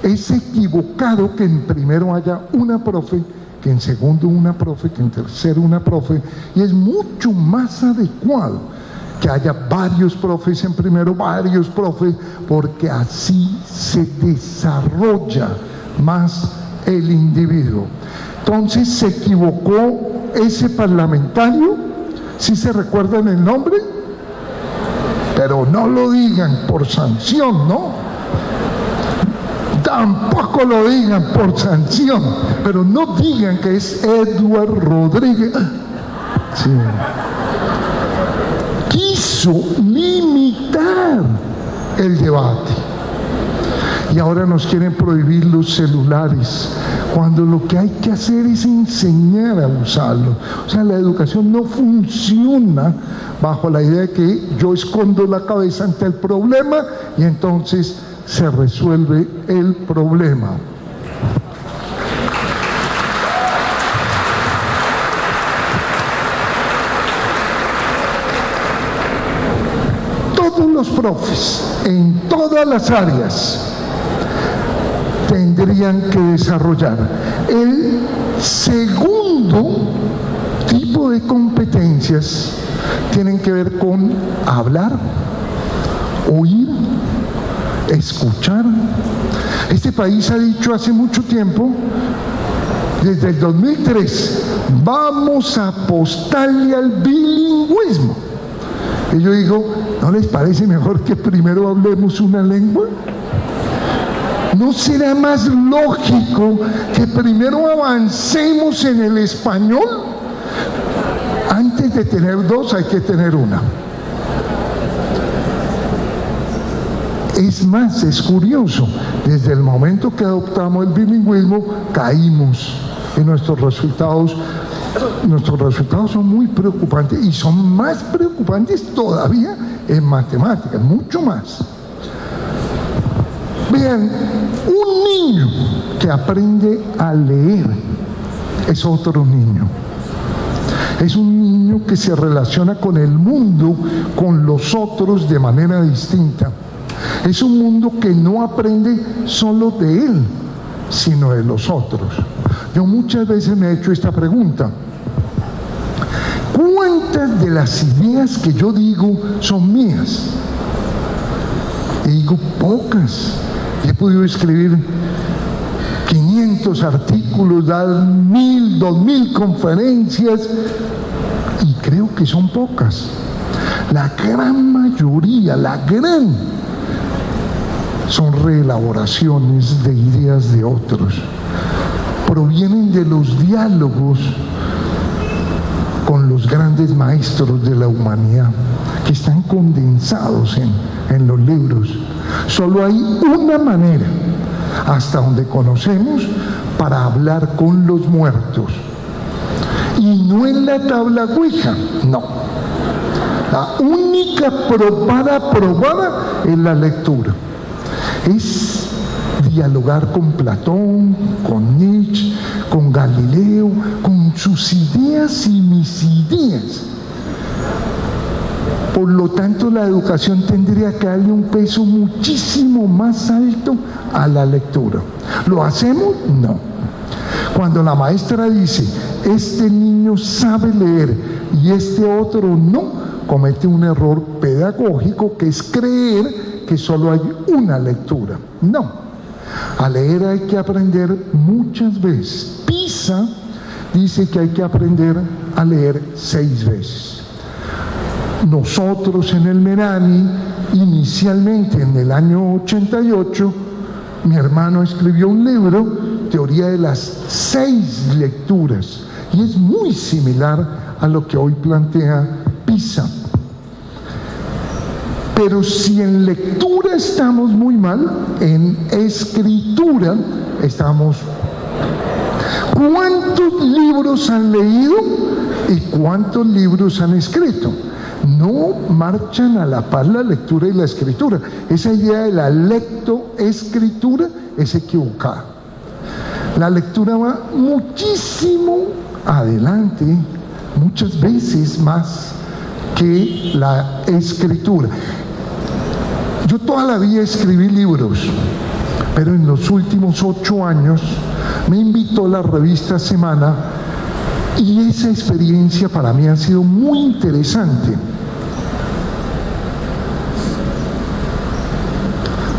es equivocado que en primero haya una profe, que en segundo una profe, que en tercero una profe, y es mucho más adecuado que haya varios profes en primero, varios profes, porque así se desarrolla más el individuo. Entonces se equivocó ese parlamentario. ¿Sí se recuerdan el nombre? Pero no lo digan por sanción, ¿no? Tampoco lo digan por sanción, pero no digan que es Edward Rodríguez. Sí. Quiso limitar el debate y ahora nos quieren prohibir los celulares, cuando lo que hay que hacer es enseñar a usarlo. O sea, la educación no funciona bajo la idea de que yo escondo la cabeza ante el problema y entonces se resuelve el problema. Todos los profes, en todas las áreas, tendrían que desarrollar el segundo tipo de competencias. Tienen que ver con hablar, oír, escuchar. Este país ha dicho hace mucho tiempo, desde el 2003, vamos a apostarle al bilingüismo. Y yo digo, ¿no les parece mejor que primero hablemos una lengua? ¿No será más lógico que primero avancemos en el español? Antes de tener dos hay que tener una. Es más, es curioso, desde el momento que adoptamos el bilingüismo caímos y nuestros resultados son muy preocupantes, y son más preocupantes todavía en matemáticas, mucho más. Vean, un niño que aprende a leer es otro niño. Es un niño que se relaciona con el mundo, con los otros de manera distinta. Es un mundo que no aprende solo de él, sino de los otros. Yo muchas veces me he hecho esta pregunta: ¿cuántas de las ideas que yo digo son mías? Y digo, pocas. He podido escribir 500 artículos, dar 1000, 2000 conferencias, y creo que son pocas. La gran mayoría, son reelaboraciones de ideas de otros. Provienen de los diálogos con los grandes maestros de la humanidad, que están condensados en los libros. Solo hay una manera, hasta donde conocemos, para hablar con los muertos. Y no en la tabla Ouija, no. La única probada es la lectura. Es dialogar con Platón, con Nietzsche, con Galileo, con sus ideas y mis ideas. Por lo tanto, la educación tendría que darle un peso muchísimo más alto a la lectura. ¿Lo hacemos? No. Cuando la maestra dice, este niño sabe leer y este otro no, comete un error pedagógico que es creer que solo hay una lectura. No. A leer hay que aprender muchas veces. PISA dice que hay que aprender a leer 6 veces. Nosotros en el Merani, inicialmente en el año 88, mi hermano escribió un libro, Teoría de las 6 lecturas, y es muy similar a lo que hoy plantea PISA. Pero si en lectura estamos muy mal, en escritura estamos. ¿Cuántos libros han leído y cuántos libros han escrito? No marchan a la par la lectura y la escritura. Esa idea de la lectoescritura es equivocada. La lectura va muchísimo adelante, muchas veces más que la escritura. Yo toda la vida escribí libros, pero en los últimos 8 años me invitó la revista Semana y esa experiencia para mí ha sido muy interesante.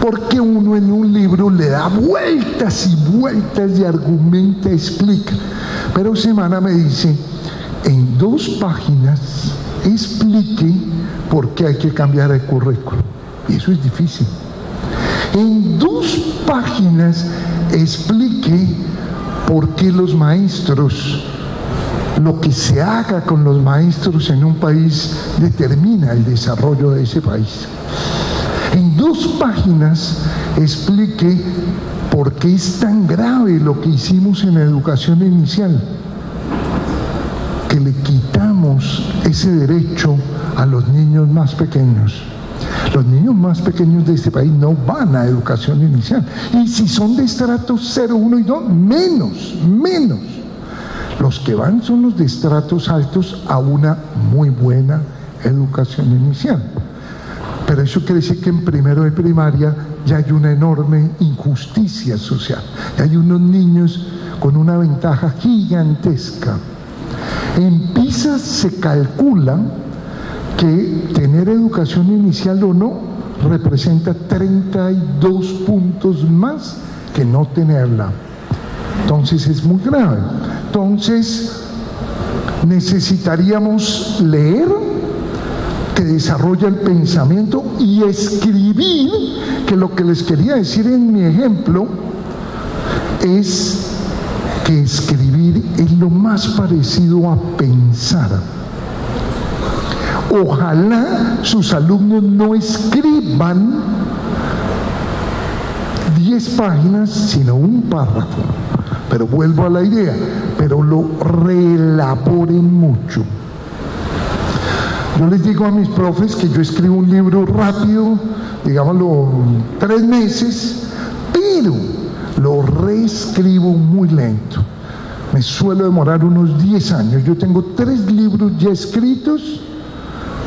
Porque uno en un libro le da vueltas y vueltas y argumenta, explica. Pero Semana me dice, en 2 páginas explique por qué hay que cambiar el currículo. Y eso es difícil. En 2 páginas explique por qué los maestros, lo que se haga con los maestros en un país determina el desarrollo de ese país. En 2 páginas explique por qué es tan grave lo que hicimos en la educación inicial, que le quitamos ese derecho a los niños más pequeños. Los niños más pequeños de este país no van a educación inicial. Y si son de estratos 0, 1 y 2, menos. Los que van son los de estratos altos a una muy buena educación inicial. Pero eso quiere decir que en primero de primaria ya hay una enorme injusticia social. Ya hay unos niños con una ventaja gigantesca. En PISA se calcula que tener educación inicial o no representa 32 puntos más que no tenerla. Entonces es muy grave. Entonces necesitaríamos leer, que desarrolla el pensamiento, y escribir, que lo que les quería decir en mi ejemplo es que escribir es lo más parecido a pensar. Ojalá sus alumnos no escriban 10 páginas, sino un párrafo. Pero vuelvo a la idea, pero lo reelaboren mucho. Yo les digo a mis profes que yo escribo un libro rápido, digámoslo 3 meses, pero lo reescribo muy lento. Me suelo demorar unos 10 años. Yo tengo 3 libros ya escritos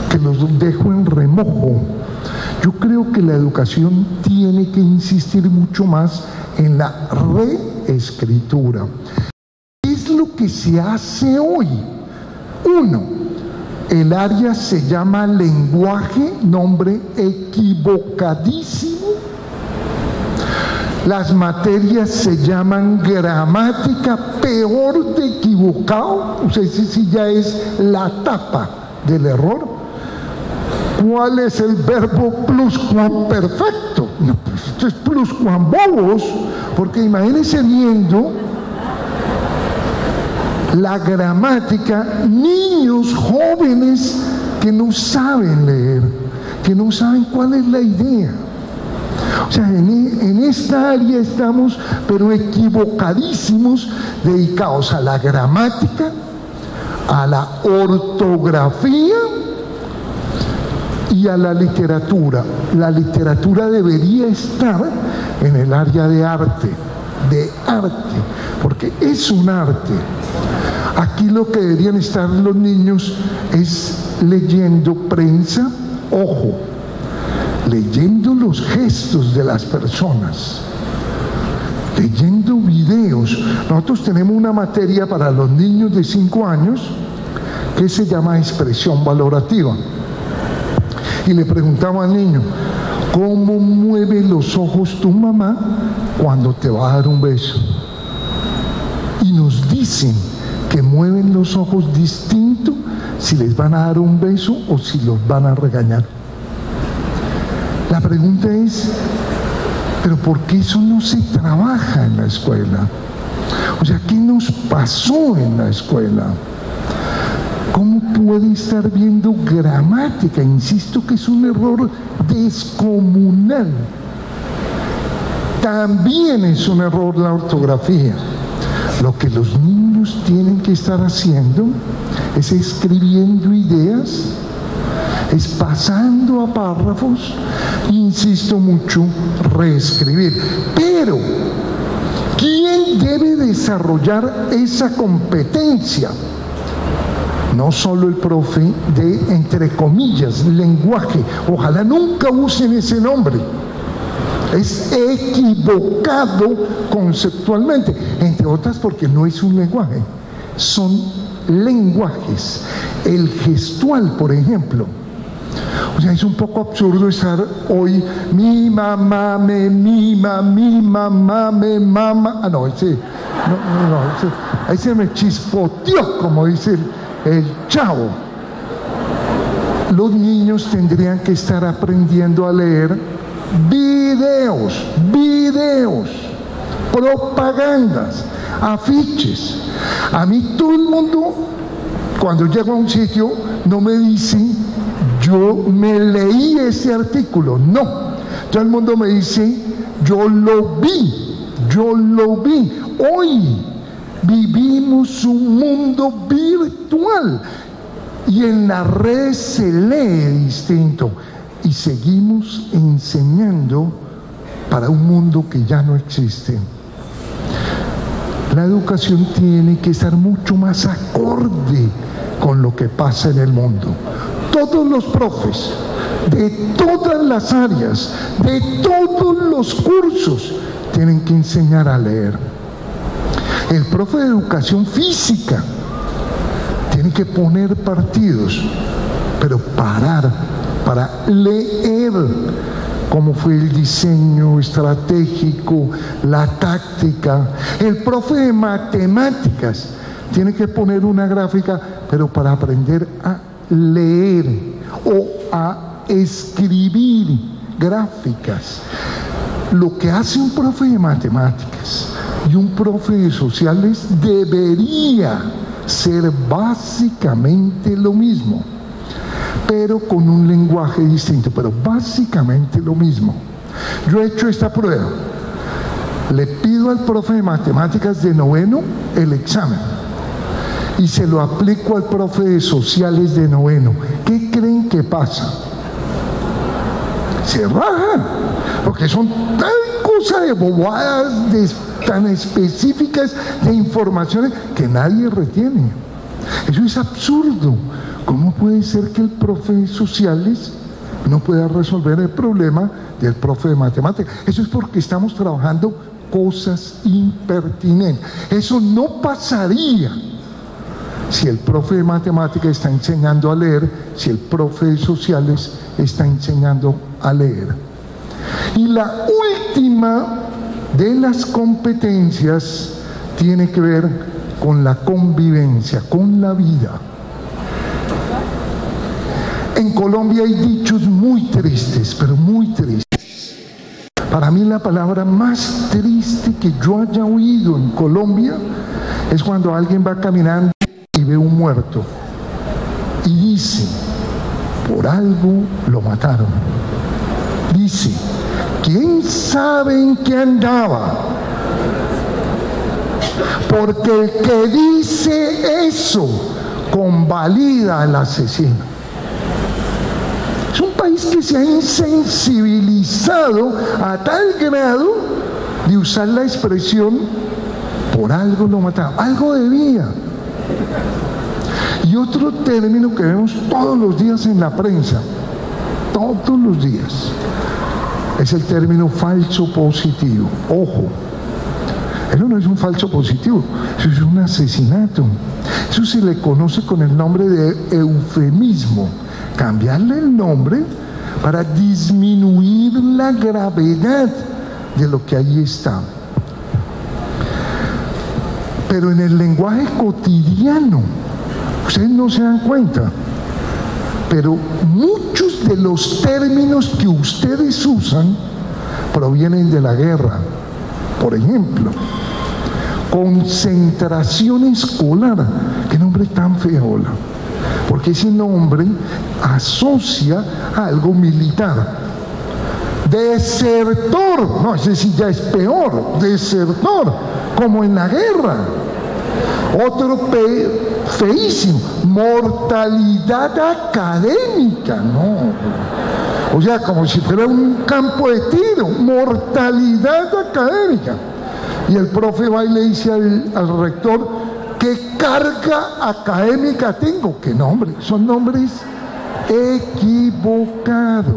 que los dejo en remojo. Yo creo que la educación tiene que insistir mucho más en la reescritura. ¿Qué es lo que se hace hoy? 1. El área se llama lenguaje, nombre equivocadísimo. Las materias se llaman gramática, peor de equivocado. O sea, ese sí ya es la tapa del error. ¿Cuál es el verbo pluscuamperfecto? No, pues esto es pluscuambobos, porque imagínense viendo la gramática, niños jóvenes que no saben leer, que no saben cuál es la idea. O sea, en esta área estamos, pero equivocadísimos, dedicados a la gramática, a la ortografía y a la literatura. La literatura debería estar en el área de arte, porque es un arte. Aquí lo que deberían estar los niños es leyendo prensa, ojo, leyendo los gestos de las personas, leyendo videos. Nosotros tenemos una materia para los niños de 5 años que se llama expresión valorativa. Y le preguntaba al niño, ¿cómo mueve los ojos tu mamá cuando te va a dar un beso? Y nos dicen que mueven los ojos distinto si les van a dar un beso o si los van a regañar. La pregunta es, ¿pero por qué eso no se trabaja en la escuela? O sea, ¿qué nos pasó en la escuela? ¿Cómo puede estar viendo gramática? Insisto que es un error descomunal. También es un error la ortografía. Lo que los niños tienen que estar haciendo es escribiendo ideas, es pasando a párrafos, insisto mucho, reescribir. Pero, ¿quién debe desarrollar esa competencia? No solo el profe de, entre comillas, lenguaje. Ojalá nunca usen ese nombre. Es equivocado conceptualmente, entre otras porque no es un lenguaje, son lenguajes. El gestual, por ejemplo. O sea, es un poco absurdo estar hoy, mi mamá me mima, mi mamá me mama. Ah, no, ese me chispoteó, como dice el chavo. Los niños tendrían que estar aprendiendo a leer videos, propagandas, afiches. A mí todo el mundo, cuando llego a un sitio, no me dice, yo me leí ese artículo. No, todo el mundo me dice, yo lo vi. Hoy vivimos un mundo virtual y en las redes se lee distinto. Y seguimos enseñando para un mundo que ya no existe. La educación tiene que estar mucho más acorde con lo que pasa en el mundo. Todos los profes, de todas las áreas, de todos los cursos, tienen que enseñar a leer. El profe de educación física tiene que poner partidos, pero parar para leer cómo fue el diseño estratégico, la táctica. El profe de matemáticas tiene que poner una gráfica, pero para aprender a leer o a escribir gráficas. Lo que hace un profe de matemáticas y un profe de sociales debería ser básicamente lo mismo, pero con un lenguaje distinto, pero básicamente lo mismo. Yo he hecho esta prueba. Le pido al profe de matemáticas de 9º el examen y se lo aplico al profe de sociales de 9º. ¿Qué creen que pasa? Se rajan, porque son tal cosa de bobadas, tan específicas de informaciones que nadie retiene. Eso es absurdo. ¿Cómo puede ser que el profe de sociales no pueda resolver el problema del profe de matemáticas? Eso es porque estamos trabajando cosas impertinentes. Eso no pasaría si el profe de matemáticas está enseñando a leer, si el profe de sociales está enseñando a leer. Y la última de las competencias tiene que ver con la convivencia, con la vida. En Colombia hay dichos muy tristes, pero muy tristes. Para mí la palabra más triste que yo haya oído en Colombia es cuando alguien va caminando y ve un muerto y dice, por algo lo mataron. Dice, ¿quién sabe en qué andaba? Porque el que dice eso convalida al asesino. Es un país que se ha insensibilizado a tal grado de usar la expresión por algo lo mataron, algo debía. Y otro término que vemos todos los días en la prensa, todos los días. Es el término falso positivo. Ojo, eso no es un falso positivo, eso es un asesinato. Eso se le conoce con el nombre de eufemismo. Cambiarle el nombre para disminuir la gravedad de lo que ahí está. Pero en el lenguaje cotidiano, ustedes no se dan cuenta, pero muchos de los términos que ustedes usan provienen de la guerra. Por ejemplo, concentración escolar, qué nombre tan feola, porque ese nombre asocia a algo militar. Desertor, no, ese sí ya es peor, desertor, como en la guerra. Otro feísimo, mortalidad académica, no. O sea, como si fuera un campo de tiro, mortalidad académica. Y el profe va y le dice al rector, ¿qué carga académica tengo? ¿Qué nombre? Son nombres equivocados.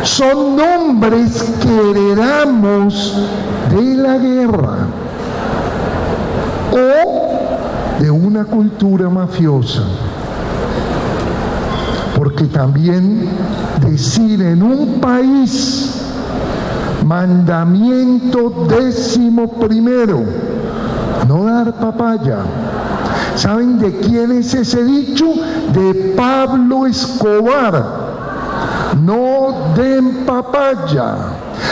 Son nombres que heredamos de la guerra o de una cultura mafiosa. Porque también decir en un país, mandamiento 11º, no dar papaya. ¿Saben de quién es ese dicho? De Pablo Escobar. No den papaya.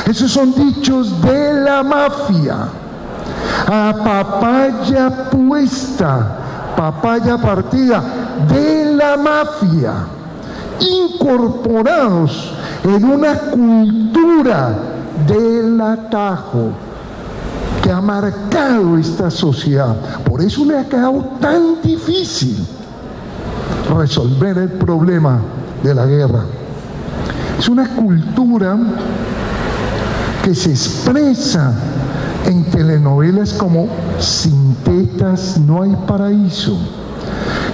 Esos son dichos de la mafia. A papaya puesta, papaya partida, de la mafia, incorporados en una cultura del atajo que ha marcado esta sociedad. Por eso le ha quedado tan difícil resolver el problema de la guerra. Es una cultura que se expresa en telenovelas como Sin tetas no hay paraíso,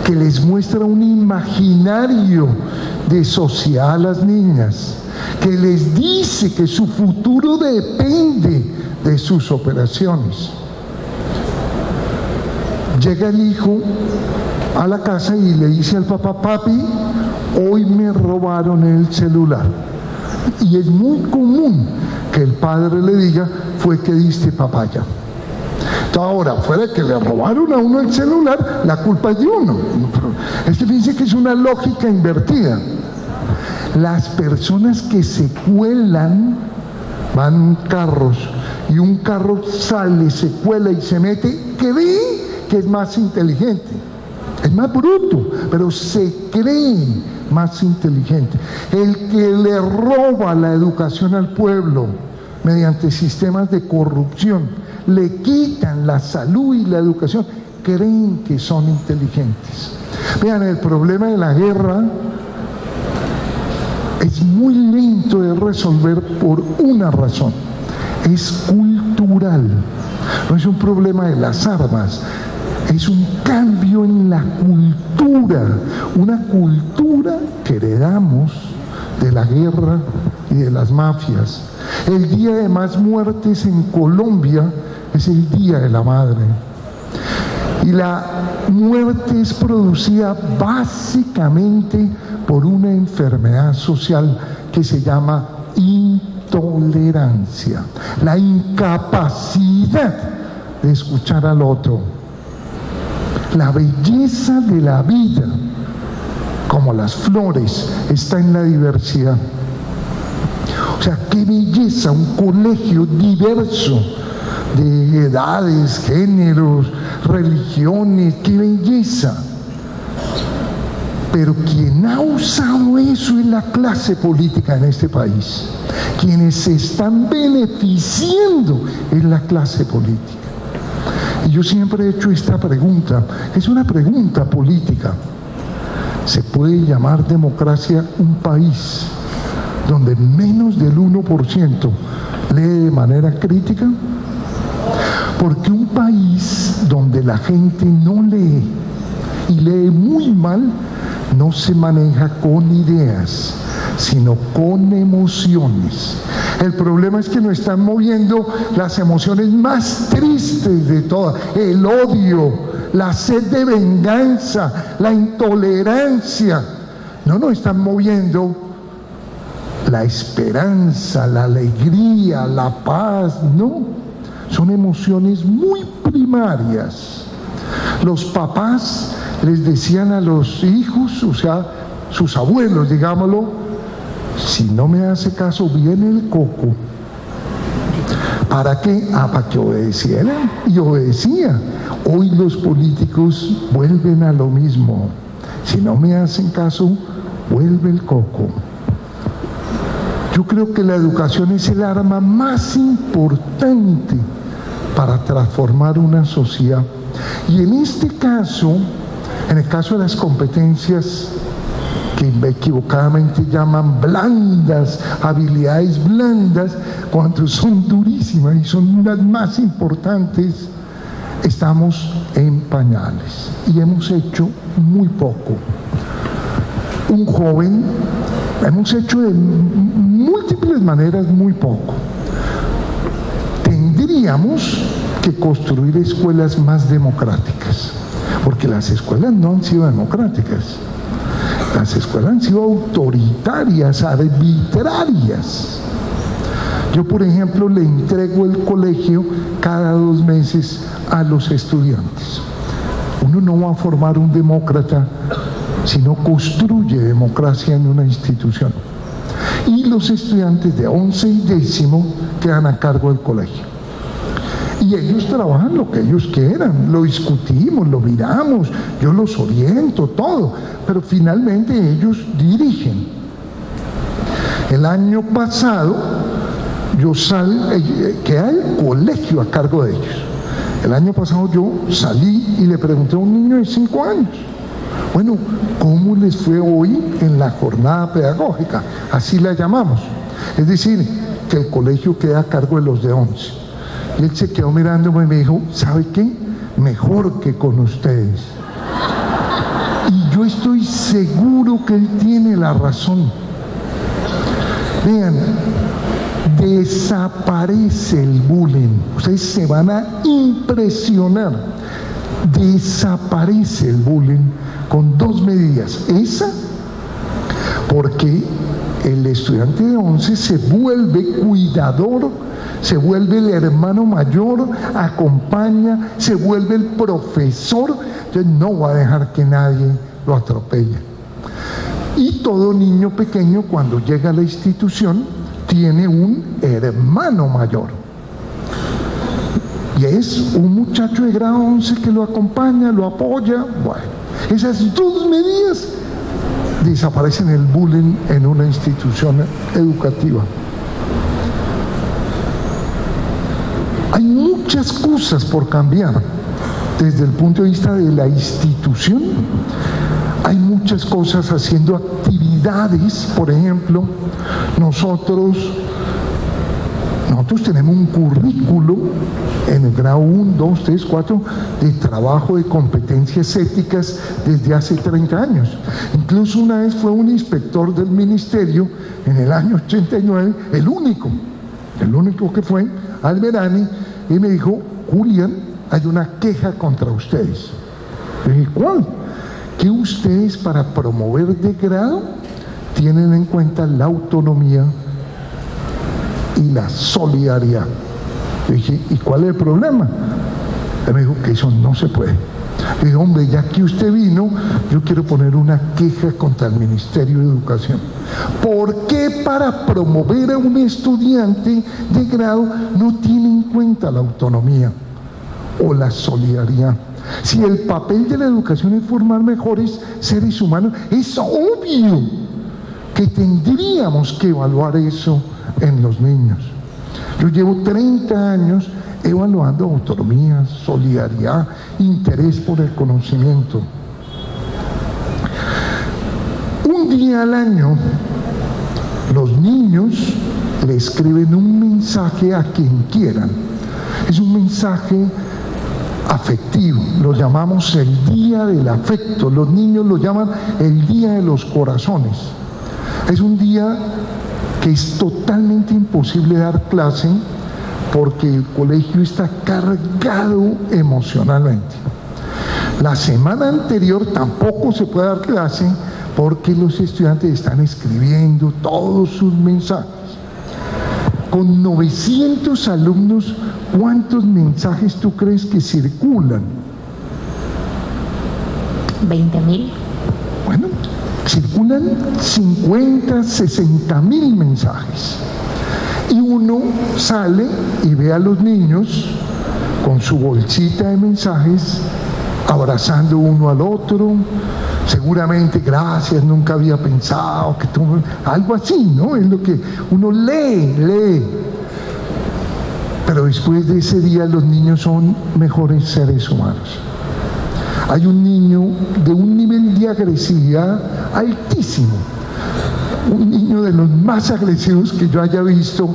que les muestra un imaginario de sociedad a las niñas, que les dice que su futuro depende de sus operaciones. Llega el hijo a la casa y le dice al papá, papi, hoy me robaron el celular. Y es muy común que el padre le diga, fue que diste papaya. Ahora, fuera de que le robaron a uno el celular, la culpa es de uno. Es que fíjense que es una lógica invertida. Las personas que se cuelan, van carros, y un carro sale, se cuela y se mete, cree que es más inteligente. Es más bruto, pero se cree más inteligente. El que le roba la educación al pueblo mediante sistemas de corrupción, le quitan la salud y la educación, creen que son inteligentes. Vean, el problema de la guerra es muy lento de resolver por una razón: es cultural. No es un problema de las armas, es un cambio en la cultura, una cultura que heredamos de la guerra y de las mafias. El día de más muertes en Colombia es el Día de la Madre. Y la muerte es producida básicamente por una enfermedad social que se llama intolerancia, la incapacidad de escuchar al otro. La belleza de la vida, como las flores, está en la diversidad. O sea, qué belleza, un colegio diverso de edades, géneros, religiones, qué belleza. Pero quien ha usado eso es la clase política en este país. Quienes se están beneficiando es la clase política. Y yo siempre he hecho esta pregunta, es una pregunta política. ¿Se puede llamar democracia un país donde menos del 1% lee de manera crítica? Porque un país donde la gente no lee y lee muy mal no se maneja con ideas, sino con emociones. El problema es que nos están moviendo las emociones más tristes de todas: el odio, la sed de venganza, la intolerancia. No nos están moviendo la esperanza, la alegría, la paz. No, son emociones muy primarias. Los papás les decían a los hijos, o sea, sus abuelos, digámoslo: si no me hace caso, viene el coco. ¿Para qué? Para que obedecieran, y obedecía. Hoy los políticos vuelven a lo mismo: si no me hacen caso, vuelve el coco. Yo creo que la educación es el arma más importante para transformar una sociedad. Y en este caso, en el caso de las competencias que equivocadamente llaman blandas, habilidades blandas, cuando son durísimas y son las más importantes, estamos en pañales y hemos hecho muy poco. Un joven, hemos hecho de múltiples maneras muy poco. Tendríamos que construir escuelas más democráticas, porque las escuelas no han sido democráticas. Las escuelas han sido autoritarias, arbitrarias. Yo, por ejemplo, le entrego el colegio cada 2 meses a los estudiantes. Uno no va a formar un demócrata si no construye democracia en una institución. Y los estudiantes de 11 y 10º quedan a cargo del colegio. Y ellos trabajan lo que ellos quieran, lo discutimos, lo miramos, yo los oriento, todo, pero finalmente ellos dirigen. El año pasado queda el colegio a cargo de ellos. El año pasado yo salí y le pregunté a un niño de 5 años, bueno, ¿cómo les fue hoy en la jornada pedagógica? Así la llamamos. Es decir, que el colegio queda a cargo de los de 11. Y él se quedó mirándome y me dijo, ¿sabe qué? Mejor que con ustedes. Y yo estoy seguro que él tiene la razón. Vean, desaparece el bullying. Ustedes se van a impresionar. Desaparece el bullying con 2 medidas. Esa, porque el estudiante de 11 se vuelve cuidador, se vuelve el hermano mayor, acompaña, se vuelve el profesor. Entonces no va a dejar que nadie lo atropelle. Y todo niño pequeño, cuando llega a la institución, tiene un hermano mayor. Y es un muchacho de grado 11 que lo acompaña, lo apoya. Bueno, esas 2 medidas desaparecen el bullying en una institución educativa. Hay muchas cosas por cambiar desde el punto de vista de la institución. Hay muchas cosas haciendo actividades. Por ejemplo, nosotros tenemos un currículo en el grado 1, 2, 3, 4 de trabajo de competencias éticas desde hace 30 años. Incluso una vez fue un inspector del ministerio en el año 89, el único que fue, Alberani, y me dijo, Julián, hay una queja contra ustedes. Le dije, ¿cuál? Que ustedes, para promover de grado, tienen en cuenta la autonomía y la solidaridad. Le dije, ¿y cuál es el problema? Él me dijo que eso no se puede. Le dije, hombre, ya que usted vino, yo quiero poner una queja contra el Ministerio de Educación. ¿Por qué para promover a un estudiante de grado no tiene en cuenta la autonomía o la solidaridad? Si el papel de la educación es formar mejores seres humanos, es obvio que tendríamos que evaluar eso en los niños. Yo llevo 30 años evaluando autonomía, solidaridad, interés por el conocimiento. Un día al año, los niños le escriben un mensaje a quien quieran. Es un mensaje afectivo, lo llamamos el día del afecto, los niños lo llaman el día de los corazones. Es un día que es totalmente imposible dar clase porque el colegio está cargado emocionalmente. La semana anterior tampoco se puede dar clase porque los estudiantes están escribiendo todos sus mensajes. Con 900 alumnos, ¿cuántos mensajes tú crees que circulan? 20.000. Bueno, circulan 50, 60.000 mensajes. Y uno sale y ve a los niños con su bolsita de mensajes, abrazando uno al otro, seguramente gracias, nunca había pensado que tú... Algo así, ¿no? Es lo que uno lee. Pero después de ese día los niños son mejores seres humanos. Hay un niño de un nivel de agresividad altísimo, un niño de los más agresivos que yo haya visto,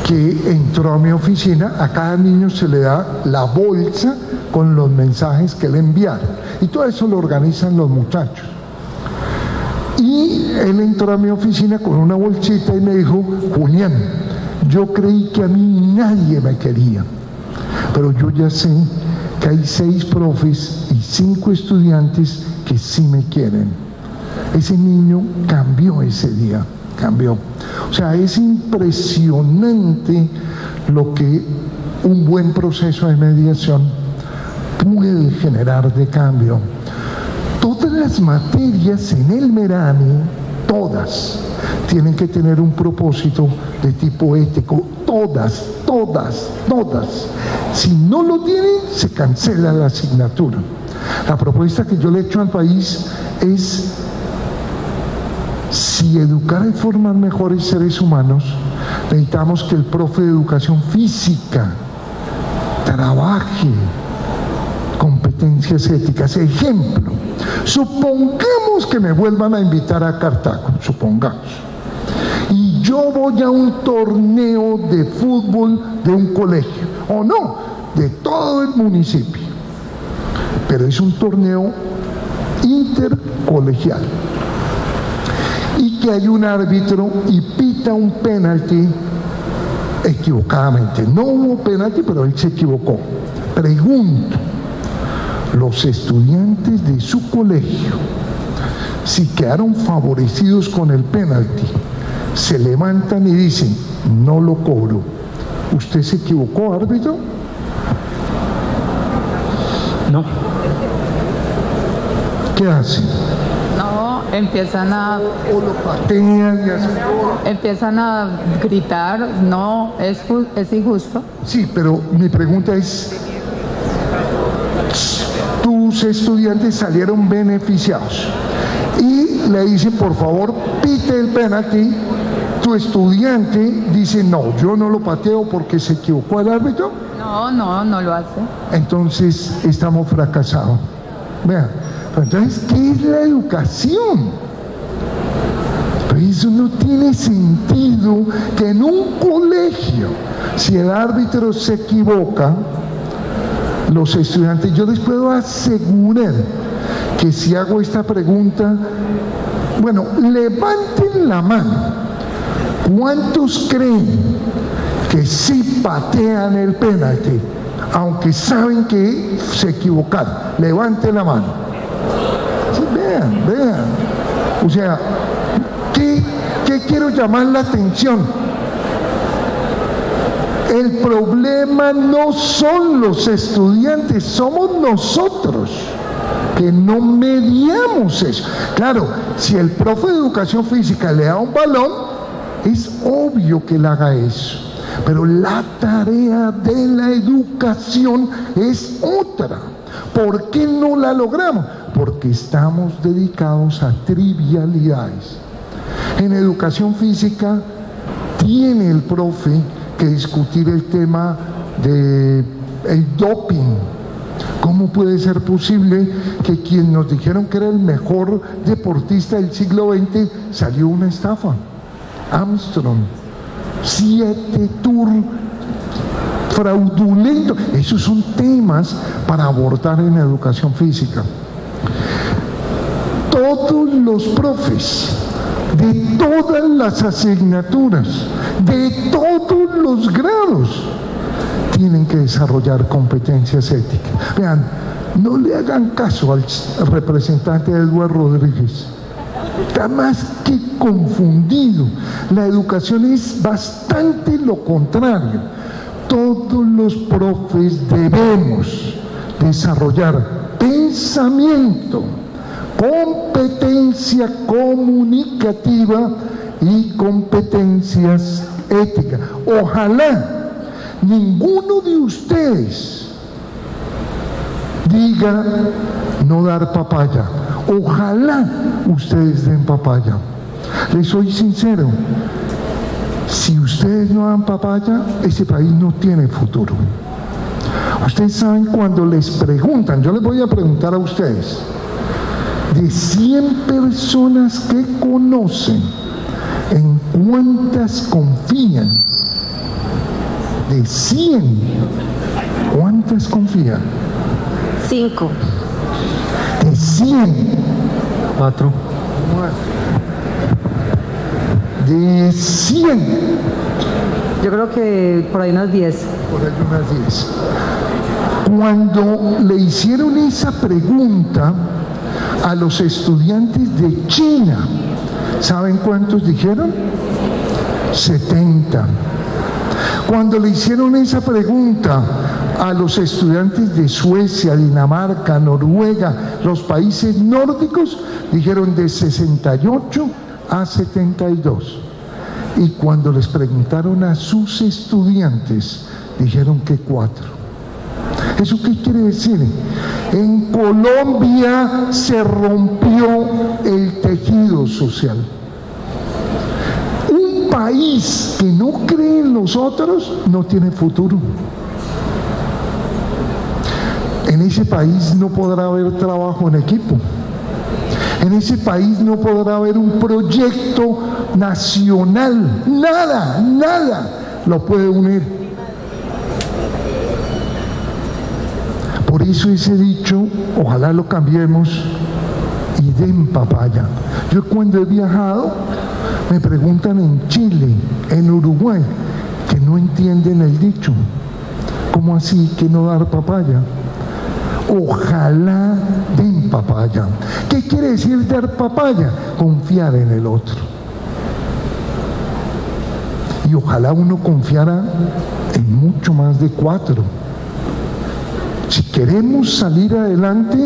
que entró a mi oficina. A cada niño se le da la bolsa con los mensajes que le enviaron, y todo eso lo organizan los muchachos. Y él entró a mi oficina con una bolsita y me dijo: Julián, yo creí que a mí nadie me quería, pero yo ya sé que hay 6 profes y 5 estudiantes que sí me quieren. Ese niño cambió ese día, cambió. O sea, es impresionante lo que un buen proceso de mediación puede generar de cambio. Todas las materias en el Merani, todas, tienen que tener un propósito de tipo ético. Todas. Si no lo tienen, se cancela la asignatura. La propuesta que yo le he hecho al país es: si educar es formar mejores seres humanos, necesitamos que el profe de educación física trabaje competencias éticas. Ejemplo, supongamos que me vuelvan a invitar a Cartago, supongamos, y yo voy a un torneo de fútbol de un colegio, o no, de todo el municipio, pero es un torneo intercolegial, y que hay un árbitro y pita un penalti equivocadamente. No hubo penalti, pero él se equivocó. Pregunto: los estudiantes de su colegio, si quedaron favorecidos con el penalti, se levantan y dicen: no lo cobro, ¿usted se equivocó, árbitro? No. ¿Qué hacen? No, empiezan a gritar: no, es injusto. Sí, pero mi pregunta es: tus estudiantes salieron beneficiados y le dicen: por favor, pite el penalti. Tu estudiante dice: no, yo no lo pateo porque se equivocó el árbitro. No lo hace. Entonces estamos fracasados. Vean, entonces, ¿qué es la educación? Pues eso no tiene sentido, que en un colegio, si el árbitro se equivoca, los estudiantes, yo les puedo asegurar que si hago esta pregunta, bueno, levanten la mano, ¿cuántos creen que sí patean el penalti, aunque saben que se equivocaron? Levanten la mano. Sí, vean. O sea, ¿qué quiero llamar la atención? El problema no son los estudiantes, somos nosotros que no mediamos eso. Claro, si el profe de educación física le da un balón, es obvio que él haga eso, pero la tarea de la educación es otra. ¿Por qué no la logramos? Porque estamos dedicados a trivialidades. En educación física tiene el profe que discutir el tema del doping. ¿Cómo puede ser posible que quien nos dijeron que era el mejor deportista del siglo XX salió una estafa? Armstrong, 7 Tours fraudulento. Esos son temas para abordar en educación física. Todos los profes de todas las asignaturas, de todos los grados, tienen que desarrollar competencias éticas. Vean, no le hagan caso al representante Eduardo Rodríguez. Está más que confundido. La educación es bastante lo contrario. Todos los profes debemos desarrollar pensamiento, competencia comunicativa y competencias éticas. Ojalá ninguno de ustedes diga no dar papaya. Ojalá ustedes den papaya. Les soy sincero, si ustedes no dan papaya, ese país no tiene futuro. Ustedes saben, cuando les preguntan, yo les voy a preguntar a ustedes, de 100 personas que conocen, ¿en cuántas confían? De 100, ¿cuántas confían? 5. De 100. 4. De 100. Yo creo que por ahí unas 10. Por ahí unas 10. Cuando le hicieron esa pregunta a los estudiantes de China, ¿saben cuántos dijeron? 70. Cuando le hicieron esa pregunta a los estudiantes de Suecia, Dinamarca, Noruega, los países nórdicos, dijeron de 68 a 72. Y cuando les preguntaron a sus estudiantes, dijeron que 4. ¿Eso qué quiere decir? En Colombia se rompió el tejido social. Un país que no cree en los otros no tiene futuro. En ese país no podrá haber trabajo en equipo. En ese país no podrá haber un proyecto nacional. Nada lo puede unir. Por eso ese dicho, ojalá lo cambiemos y den papaya. Yo cuando he viajado, me preguntan en Chile, en Uruguay, que no entienden el dicho. ¿Cómo así que no dar papaya? Ojalá den papaya. ¿Qué quiere decir dar papaya? Confiar en el otro. Y ojalá uno confiara en mucho más de 4. Si queremos salir adelante,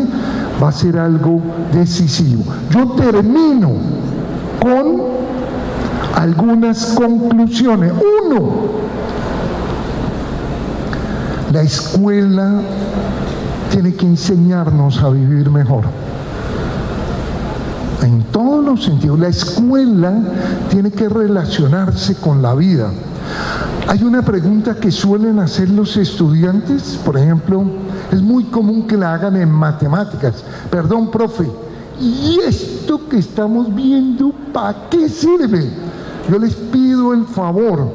va a ser algo decisivo. Yo termino con algunas conclusiones. 1. La escuela tiene que enseñarnos a vivir mejor. En todos los sentidos. La escuela tiene que relacionarse con la vida. Hay una pregunta que suelen hacer los estudiantes, por ejemplo, es muy común que la hagan en matemáticas. Perdón, profe, ¿y esto que estamos viendo para qué sirve? Yo les pido el favor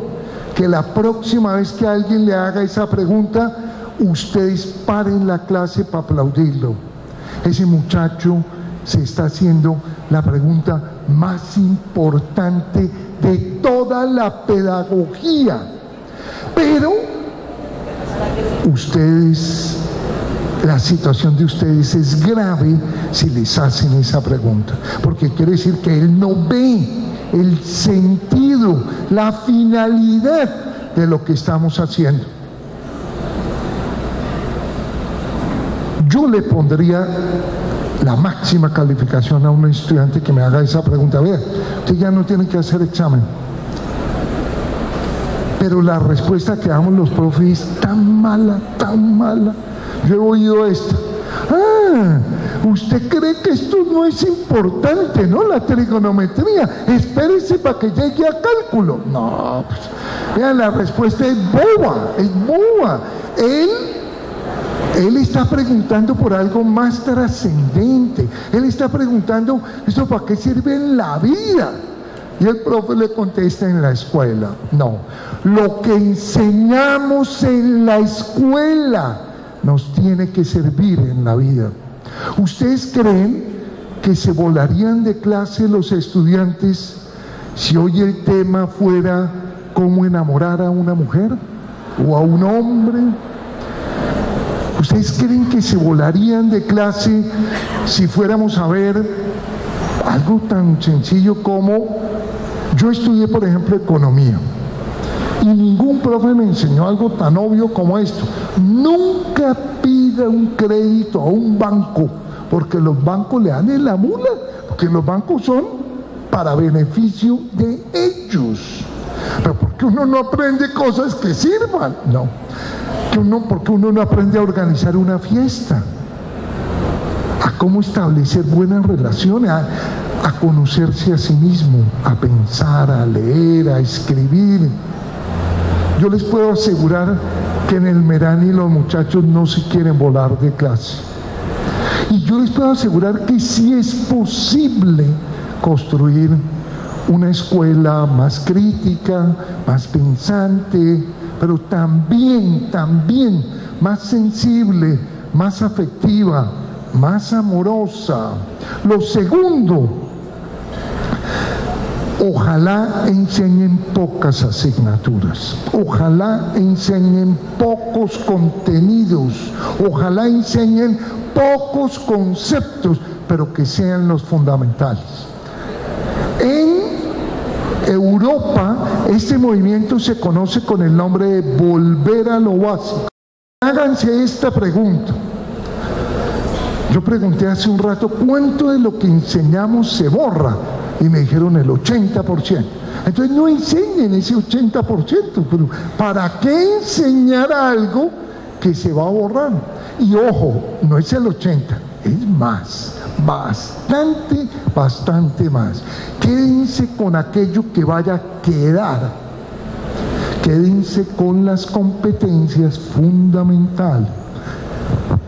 que la próxima vez que alguien le haga esa pregunta, ustedes paren la clase para aplaudirlo. Ese muchacho se está haciendo la pregunta más importante de toda la pedagogía. Pero ustedes, la situación de ustedes es grave si les hacen esa pregunta, porque quiere decir que él no ve el sentido, la finalidad de lo que estamos haciendo. Yo le pondría la máxima calificación a un estudiante que me haga esa pregunta. Vea, usted ya no tiene que hacer examen, pero la respuesta que damos los profes es tan mala. Yo he oído esta: ¿usted cree que esto no es importante, no? La trigonometría, espérese para que llegue a cálculo. No, pues, vean, la respuesta es boba. Él está preguntando por algo más trascendente. Él está preguntando, ¿esto para qué sirve en la vida? Y el profe le contesta: en la escuela. No, lo que enseñamos en la escuela nos tiene que servir en la vida. ¿Ustedes creen que se volarían de clase los estudiantes si hoy el tema fuera cómo enamorar a una mujer o a un hombre? ¿Ustedes creen que se volarían de clase si fuéramos a ver algo tan sencillo como... Yo estudié, por ejemplo, economía, y ningún profe me enseñó algo tan obvio como esto: nunca pida un crédito a un banco, porque los bancos le dan en la mula, porque los bancos son para beneficio de ellos. Pero porque uno no aprende cosas que sirvan, no. Porque uno no aprende a organizar una fiesta, a cómo establecer buenas relaciones, a conocerse a sí mismo, a pensar, a leer, a escribir. Yo les puedo asegurar que en el Merani los muchachos no se quieren volar de clase. Y yo les puedo asegurar que sí es posible construir una escuela más crítica, más pensante, pero también más sensible, más afectiva, más amorosa. Lo segundo, ojalá enseñen pocas asignaturas, ojalá enseñen pocos contenidos, ojalá enseñen pocos conceptos, pero que sean los fundamentales. En Europa, este movimiento se conoce con el nombre de volver a lo básico. Háganse esta pregunta. Yo pregunté hace un rato cuánto de lo que enseñamos se borra, y me dijeron el 80%. Entonces no enseñen ese 80%, pero ¿para qué enseñar algo que se va a borrar? Y ojo, no es el 80%, es más, bastante más. Quédense con aquello que vaya a quedar, quédense con las competencias fundamentales.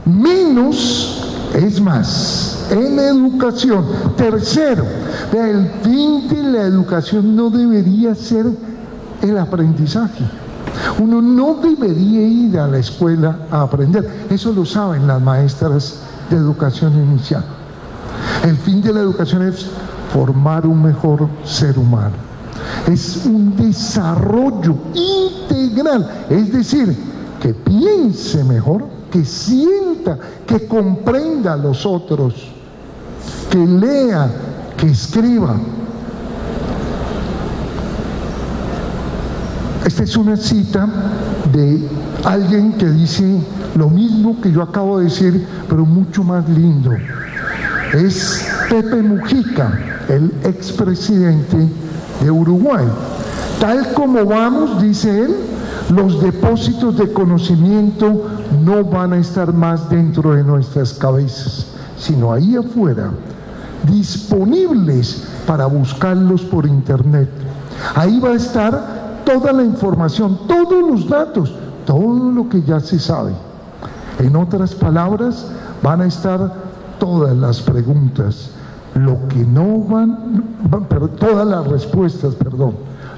Menos es más en educación. Tercero, el fin de la educación no debería ser el aprendizaje. Uno no debería ir a la escuela a aprender. Eso lo saben las maestras de educación inicial. El fin de la educación es formar un mejor ser humano. Es un desarrollo integral, es decir, que piense mejor, que sienta, que comprenda a los otros, que lea, que escriba. Esta es una cita de alguien que dice lo mismo que yo acabo de decir, pero mucho más lindo. Es Pepe Mujica, el expresidente de Uruguay. Tal como vamos, dice él, los depósitos de conocimiento no van a estar más dentro de nuestras cabezas, sino ahí afuera, disponibles para buscarlos por internet. Ahí va a estar toda la información, todos los datos, todo lo que ya se sabe. En otras palabras, van a estar todas las preguntas, todas las respuestas,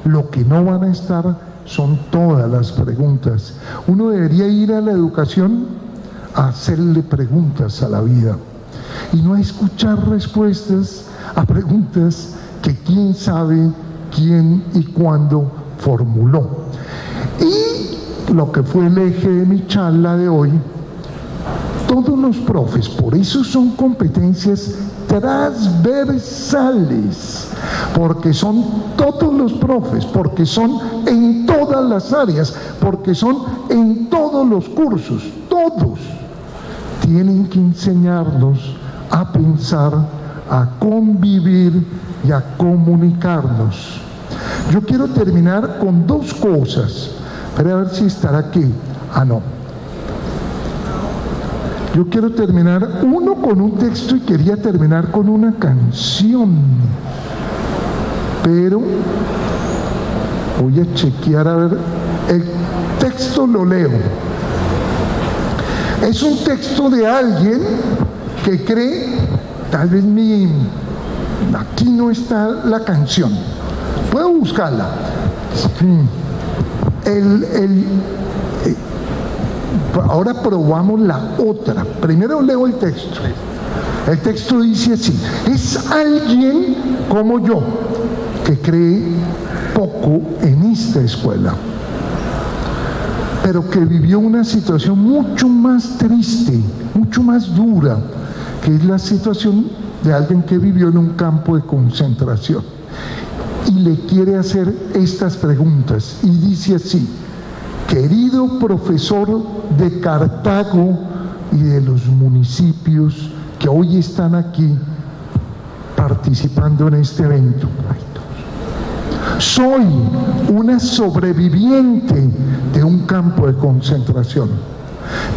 lo que no van a estar son todas las preguntas. Uno debería ir a la educación a hacerle preguntas a la vida y no a escuchar respuestas a preguntas que quién sabe quién y cuándo formuló. Y lo que fue el eje de mi charla de hoy, todos los profes, por eso son competencias transversales, porque son todos los profes, porque son en todas las áreas, porque son en todos los cursos. Todos tienen que enseñarnos a pensar, a convivir y a comunicarnos. Yo quiero terminar con dos cosas, para ver si estará aquí. No. Yo quiero terminar con un texto y quería terminar con una canción, pero voy a chequear a ver, el texto lo leo. Es un texto de alguien que cree, tal vez aquí no está la canción, Puedo buscarla. Ahora probamos la otra. Primero leo el texto. El texto dice así: es alguien como yo que cree poco en esta escuela, pero que vivió una situación mucho más triste, mucho más dura, que es la situación de alguien que vivió en un campo de concentración. Y le quiere hacer estas preguntas. Y dice así: querido profesor de Cartago y de los municipios que hoy están aquí participando en este evento, soy una sobreviviente de un campo de concentración.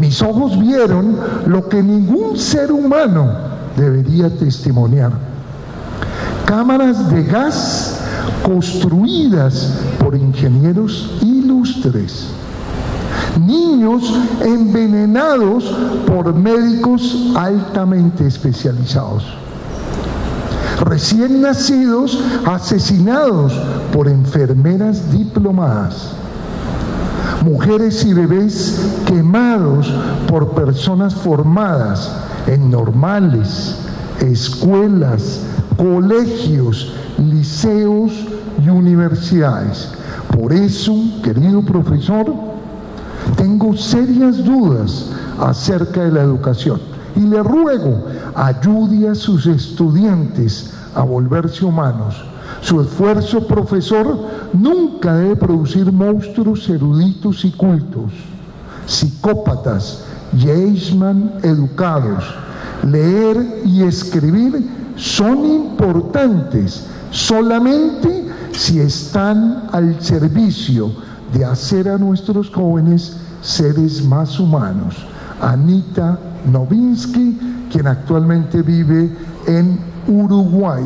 Mis ojos vieron lo que ningún ser humano debería testimoniar: cámaras de gas construidas por ingenieros ilustres, niños envenenados por médicos altamente especializados, recién nacidos asesinados por enfermeras diplomadas, mujeres y bebés quemados por personas formadas en normales, escuelas, colegios, liceos y universidades. Por eso, querido profesor, tengo serias dudas acerca de la educación y le ruego ayude a sus estudiantes a volverse humanos. Su esfuerzo, profesor, nunca debe producir monstruos eruditos y cultos, psicópatas y Eichmann educados. Leer y escribir son importantes solamente si están al servicio de hacer a nuestros jóvenes seres más humanos. Anita Novinsky, quien actualmente vive en Uruguay.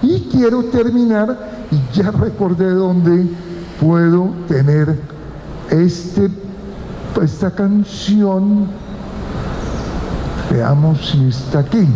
Y quiero terminar, y ya recordé dónde puedo tener esta canción. Veamos si está aquí.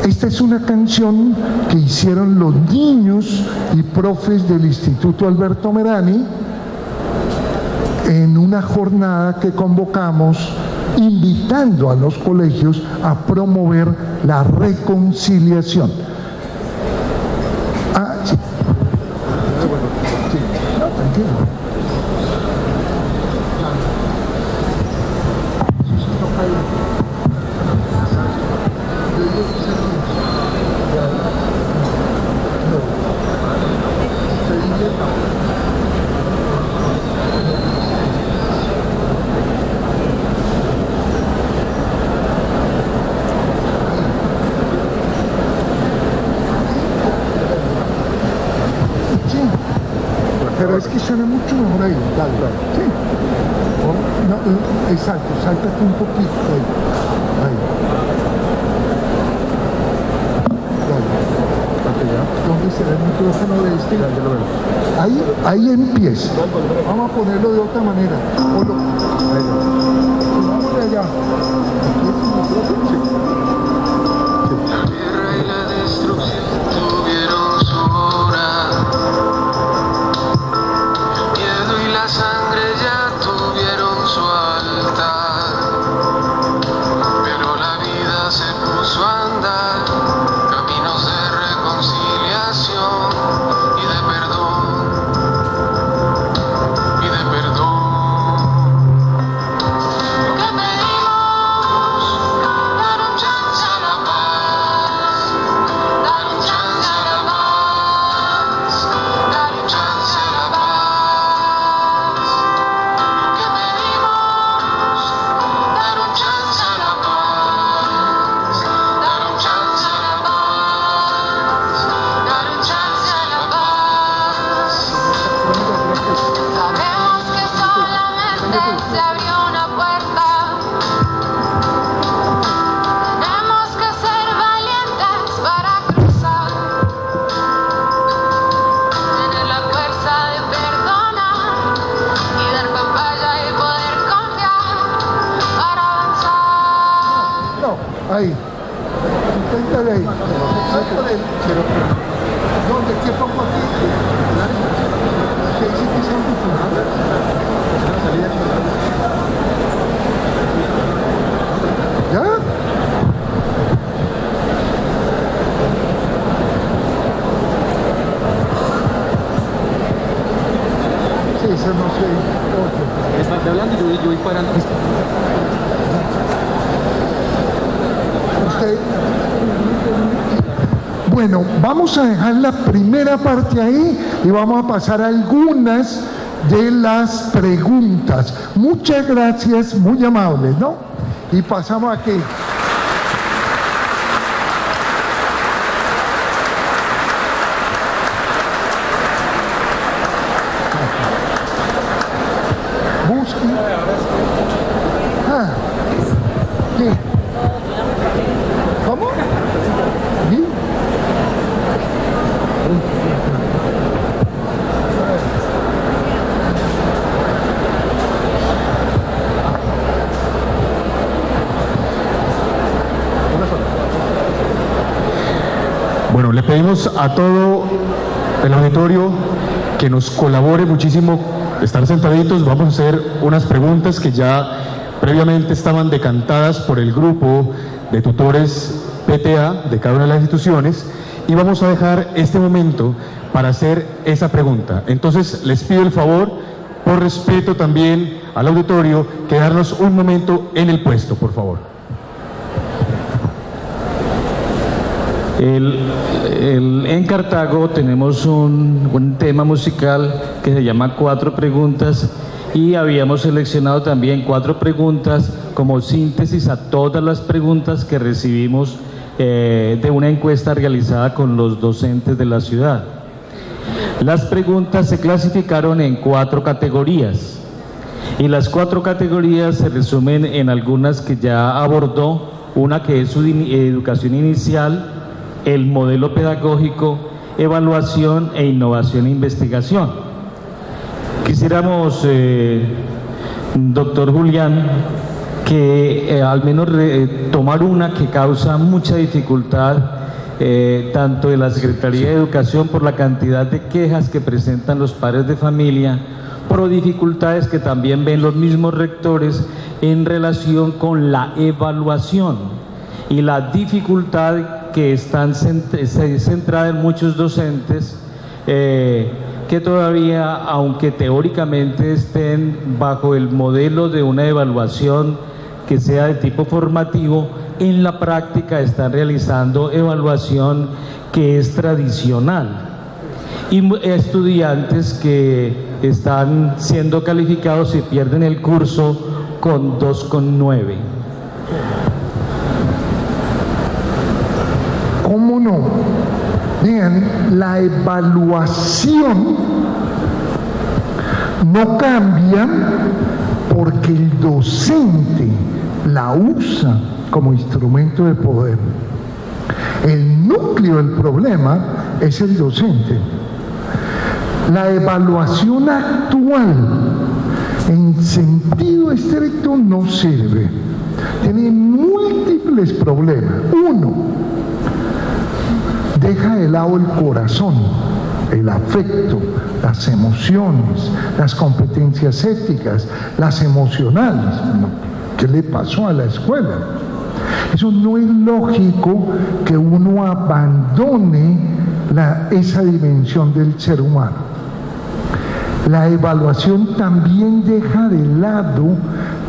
Esta es una canción que hicieron los niños y profes del Instituto Alberto Merani en una jornada que convocamos invitando a los colegios a promover la reconciliación. Sí. Sí. No, tranquilo. Pero es que suena mucho mejor ahí, dale, sí. No, exacto, sáltate un poquito ahí. Dale. ¿Dónde será el micrófono de este? Ya lo veo. Ahí empieza. Vamos a ponerlo de otra manera. Vamos de allá. Aquí es el micrófono, sí. La guerra y la destrucción tuvieron su hora. La sangre ya tuvieron su altar, pero la vida se puso a andar, caminos de reconciliación y de perdón, que pedimos, pero ¿Dónde? ¿Qué pongo aquí? ¿Qué dice que sea funcional? ¿Ya? Sí, eso no sé. Es más, hablando, yo voy parando. Usted. Bueno, vamos a dejar la primera parte ahí y vamos a pasar a algunas de las preguntas. Muchas gracias, muy amables, ¿no? Y pasamos aquí. Busquen. ¿Qué? ¿Cómo? ¿Sí? Bueno, le pedimos a todo el auditorio que nos colabore muchísimo, estar sentaditos. Vamos a hacer unas preguntas que ya previamente estaban decantadas por el grupo de tutores PTA de cada una de las instituciones, y vamos a dejar este momento para hacer esa pregunta. Entonces les pido el favor, por respeto también al auditorio, quedarnos un momento en el puesto, por favor. En Cartago tenemos un tema musical que se llama 4 preguntas, y habíamos seleccionado también 4 preguntas como síntesis a todas las preguntas que recibimos de una encuesta realizada con los docentes de la ciudad. Las preguntas se clasificaron en 4 categorías, y las 4 categorías se resumen en algunas que ya abordó, una que es su educación inicial, el modelo pedagógico, evaluación e innovación e investigación. Quisiéramos, doctor Julián, que al menos tomar una que causa mucha dificultad, tanto de la Secretaría de Educación por la cantidad de quejas que presentan los padres de familia, por dificultades que también ven los mismos rectores en relación con la evaluación y la dificultad que están centrada en muchos docentes que todavía, aunque teóricamente estén bajo el modelo de una evaluación que sea de tipo formativo, en la práctica están realizando evaluación que es tradicional, y estudiantes que están siendo calificados y pierden el curso con 2,9. ¿Cómo no? Vean, la evaluación no cambia porque el docente la usa como instrumento de poder. El núcleo del problema es el docente. La evaluación actual, en sentido estricto, no sirve. Tiene múltiples problemas. Uno, deja de lado el corazón, el afecto, las emociones, las competencias éticas, las emocionales. ¿Qué le pasó a la escuela? Eso no es lógico que uno abandone esa dimensión del ser humano. La evaluación también deja de lado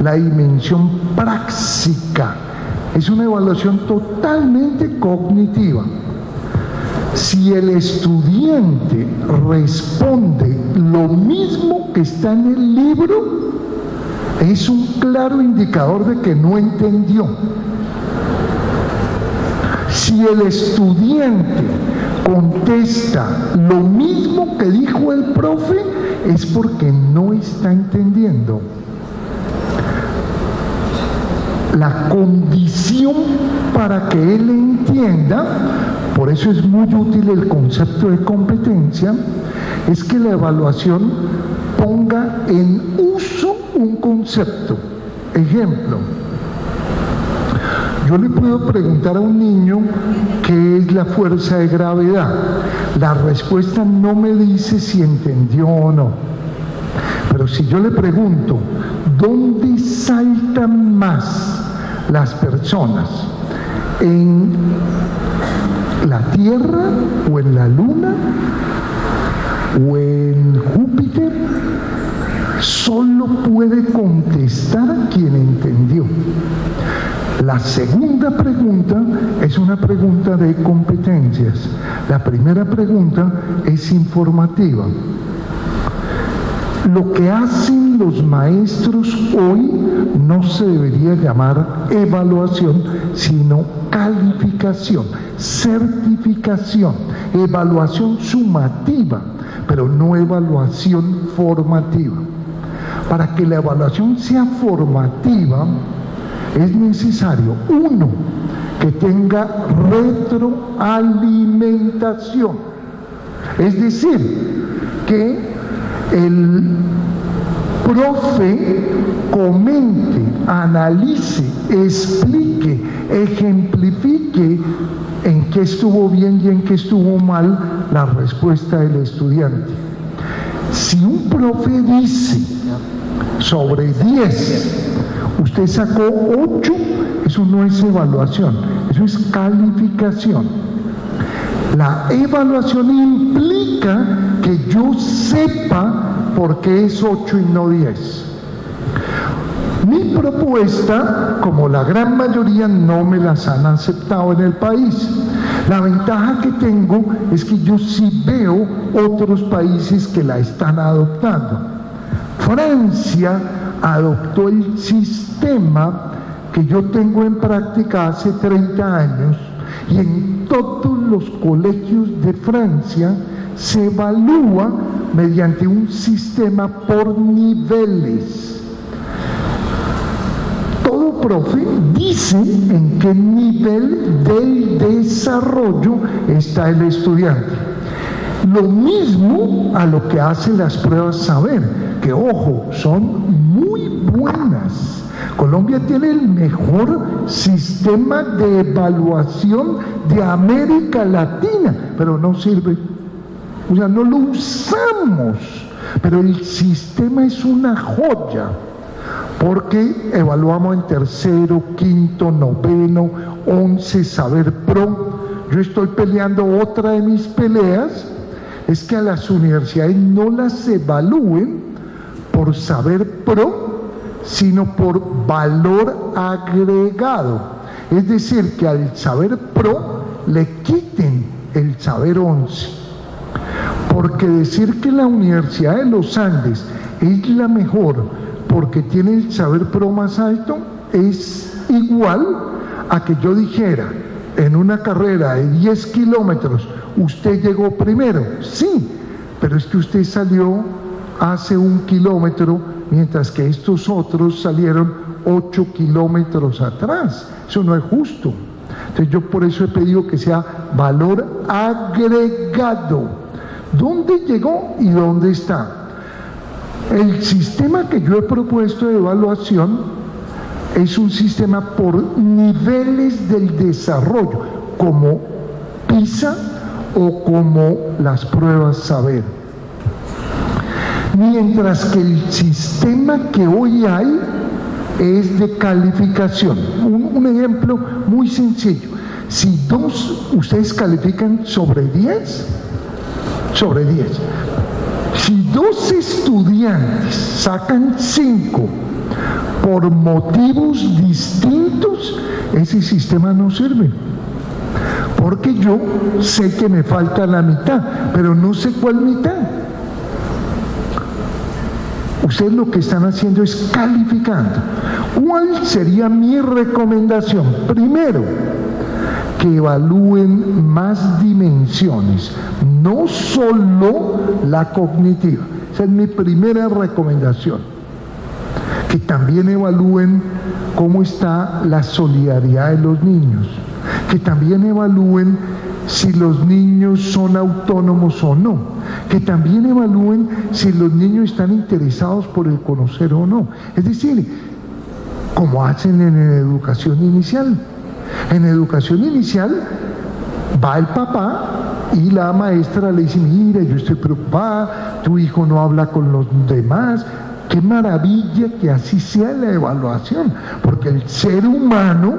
la dimensión práctica. Es una evaluación totalmente cognitiva. Si el estudiante responde lo mismo que está en el libro, es un claro indicador de que no entendió. Si el estudiante contesta lo mismo que dijo el profe, es porque no está entendiendo. La condición para que él entienda, por eso es muy útil el concepto de competencia, es que la evaluación ponga en uso un concepto. Ejemplo, Yo le puedo preguntar a un niño qué es la fuerza de gravedad. La respuesta no me dice si entendió o no. Pero si yo le pregunto, ¿dónde saltan más las personas? ¿En la Tierra o en la Luna o en Júpiter? Solo puede contestar quien entendió. La segunda pregunta es una pregunta de competencias. La primera pregunta es informativa. Lo que hacen los maestros hoy no se debería llamar evaluación, sino calificación, certificación, evaluación sumativa, pero no evaluación formativa. Para que la evaluación sea formativa, es necesario, uno, que tenga retroalimentación. Es decir, que el profe comente, analice, explique, ejemplifique en qué estuvo bien y en qué estuvo mal la respuesta del estudiante. Si un profe dice sobre 10, usted sacó 8, eso no es evaluación, eso es calificación. La evaluación implica que yo sepa por qué es 8 y no 10. Mi propuesta, como la gran mayoría, no me las han aceptado en el país. La ventaja que tengo es que yo sí veo otros países que la están adoptando. Francia adoptó el sistema que yo tengo en práctica hace 30 años y en todos los colegios de Francia se evalúa mediante un sistema por niveles. Todo profe dice en qué nivel del desarrollo está el estudiante. Lo mismo a lo que hacen las pruebas saber, que ojo, son muy buenas. Colombia tiene el mejor sistema de evaluación de América Latina, pero no sirve. O sea, no lo usamos, pero el sistema es una joya, porque evaluamos en tercero, quinto, noveno, 11, saber pro. Yo estoy peleando, otra de mis peleas es que a las universidades no las evalúen por saber pro, sino por valor agregado. Es decir, que al saber pro le quiten el saber 11. Porque decir que la Universidad de los Andes es la mejor porque tiene el saber pro más alto es igual a que yo dijera en una carrera de 10 kilómetros usted llegó primero. Sí, pero es que usted salió hace 1 kilómetro mientras que estos otros salieron 8 kilómetros atrás. Eso no es justo. Entonces yo por eso he pedido que sea valor agregado. ¿Dónde llegó y dónde está? El sistema que yo he propuesto de evaluación es un sistema por niveles del desarrollo, como PISA o como las pruebas saber. Mientras que el sistema que hoy hay es de calificación. Un ejemplo muy sencillo. Si ustedes califican sobre 10, si 2 estudiantes sacan 5 por motivos distintos, ese sistema no sirve. Porque yo sé que me falta la mitad, pero no sé cuál mitad. Ustedes lo que están haciendo es calificando. ¿Cuál sería mi recomendación? Primero, que evalúen más dimensiones, no solo la cognitiva. Esa es mi primera recomendación. Que también evalúen cómo está la solidaridad de los niños. Que también evalúen si los niños son autónomos o no. Que también evalúen si los niños están interesados por el conocer o no. Es decir, como hacen en educación inicial. En educación inicial va el papá y la maestra le dice, mira, yo estoy preocupada, tu hijo no habla con los demás. Qué maravilla que así sea la evaluación, porque el ser humano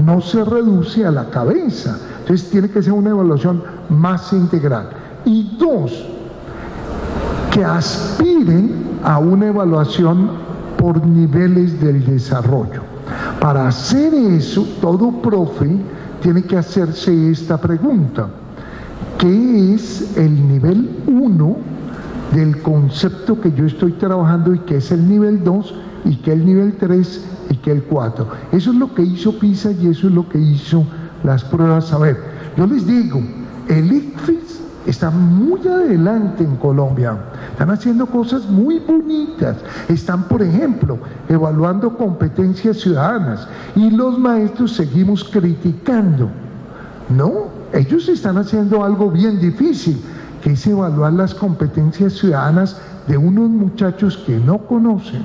no se reduce a la cabeza. Entonces tiene que ser una evaluación más integral. Y dos, que aspiren a una evaluación por niveles del desarrollo. Para hacer eso, todo profe tiene que hacerse esta pregunta: ¿qué es el nivel 1 del concepto que yo estoy trabajando, y qué es el nivel 2, y qué es el nivel 3, y qué es el 4? Eso es lo que hizo PISA y eso es lo que hizo las pruebas. A ver, yo les digo, el ICFES está muy adelante en Colombia, están haciendo cosas muy bonitas, están, por ejemplo, evaluando competencias ciudadanas, y los maestros seguimos criticando. No, ellos están haciendo algo bien difícil, que es evaluar las competencias ciudadanas de unos muchachos que no conocen.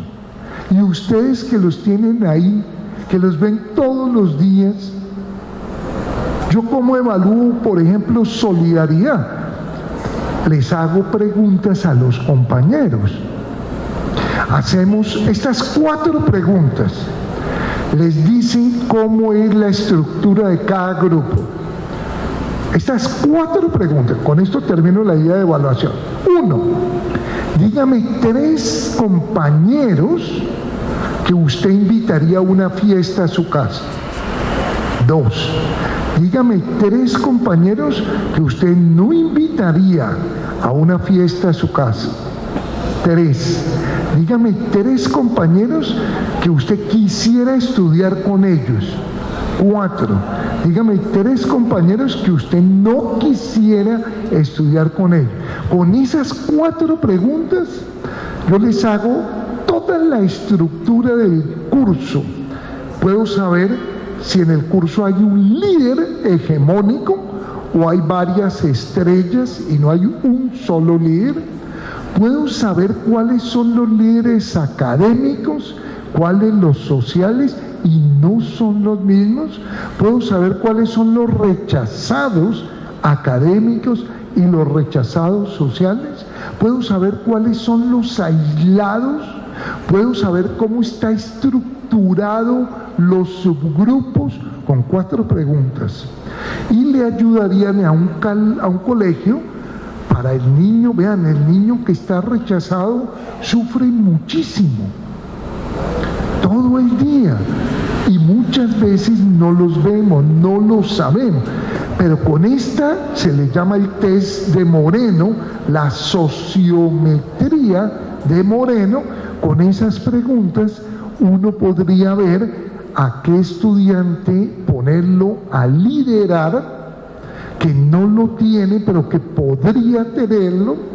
Y ustedes que los tienen ahí, que los ven todos los días, yo como evalúo, por ejemplo, solidaridad, les hago preguntas a los compañeros. Hacemos estas 4 preguntas, les dicen cómo es la estructura de cada grupo. Estas 4 preguntas, con esto termino la idea de evaluación. 1, dígame 3 compañeros que usted invitaría a una fiesta a su casa. 2, dígame 3 compañeros que usted no invitaría a una fiesta a su casa. 3, dígame 3 compañeros que usted quisiera estudiar con ellos. 4, dígame 3 compañeros que usted no quisiera estudiar con ellos. Con esas 4 preguntas yo les hago toda la estructura del curso. Puedo saber si en el curso hay un líder hegemónico o hay varias estrellas y no hay un solo líder. Puedo saber cuáles son los líderes académicos, cuáles los sociales y no son los mismos. Puedo saber cuáles son los rechazados académicos y los rechazados sociales. Puedo saber cuáles son los aislados. Puedo saber cómo está estructurado los subgrupos, con 4 preguntas. Y le ayudarían a un colegio para el niño. Vean, el niño que está rechazado sufre muchísimo todo el día y muchas veces no los vemos, no los sabemos, pero con esta se le llama el test de Moreno, la sociometría de Moreno. Con esas preguntas uno podría ver a qué estudiante ponerlo a liderar, que no lo tiene pero que podría tenerlo,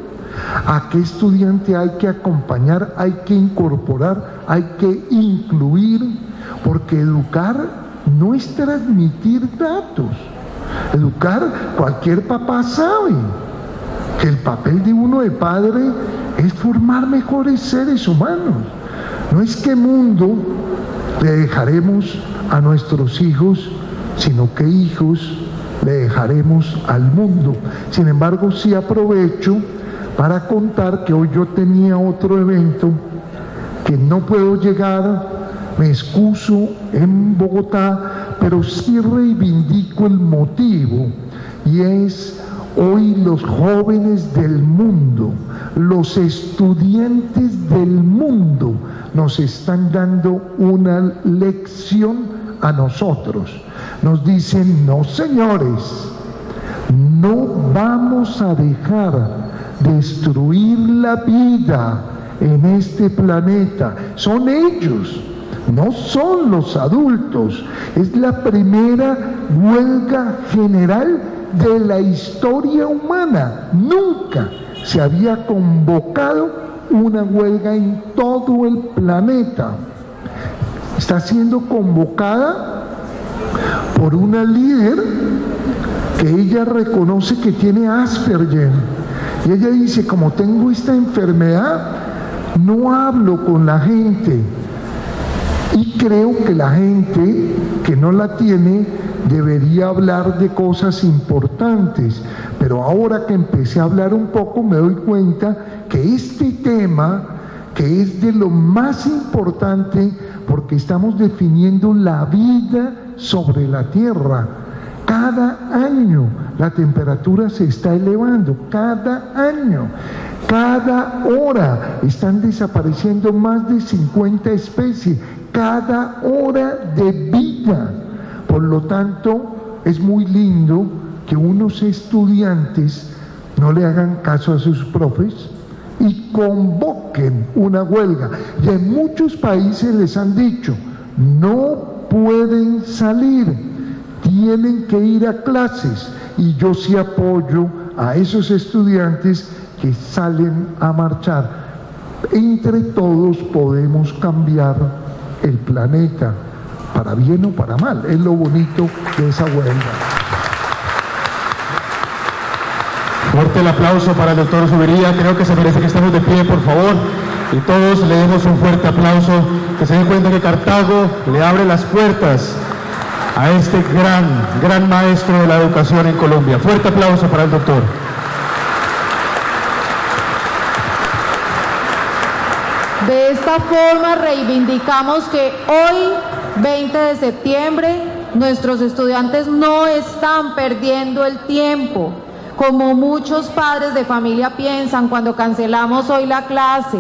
a qué estudiante hay que acompañar, hay que incorporar, hay que incluir, porque educar no es transmitir datos. Educar, cualquier papá sabe que el papel de uno de padre es formar mejores seres humanos. No es qué mundo le dejaremos a nuestros hijos, sino qué hijos le dejaremos al mundo. Sin embargo, sí aprovecho para contar que hoy yo tenía otro evento que no puedo llegar, me excuso en Bogotá, pero sí reivindico el motivo, y es hoy los jóvenes del mundo, los estudiantes del mundo nos están dando una lección a nosotros. Nos dicen, no señores, no vamos a dejar destruir la vida en este planeta. Son ellos, no son los adultos. Es la primera huelga general de la historia humana. Nunca se había convocado una huelga en todo el planeta. Está siendo convocada por una líder que ella reconoce que tiene Asperger. Y ella dice, como tengo esta enfermedad, no hablo con la gente, Y creo que la gente que no la tiene debería hablar de cosas importantes, pero ahora que empecé a hablar un poco me doy cuenta que este tema, que es de lo más importante, porque estamos definiendo la vida sobre la Tierra. Cada año la temperatura se está elevando, cada año, cada hora están desapareciendo más de 50 especies, cada hora de vida. Por lo tanto, es muy lindo que unos estudiantes no le hagan caso a sus profes y convoquen una huelga. Y en muchos países les han dicho, no pueden salir, tienen que ir a clases. Y yo sí apoyo a esos estudiantes que salen a marchar. Entre todos podemos cambiar el planeta, para bien o para mal. Es lo bonito de esa huelga. Fuerte el aplauso para el doctor Zuviría. Creo que se merece que estemos de pie, por favor, y todos le demos un fuerte aplauso, que se den cuenta que Cartago le abre las puertas a este gran maestro de la educación en Colombia. Fuerte aplauso para el doctor. De esta forma reivindicamos que hoy, 20 de septiembre, nuestros estudiantes no están perdiendo el tiempo, como muchos padres de familia piensan cuando cancelamos hoy la clase,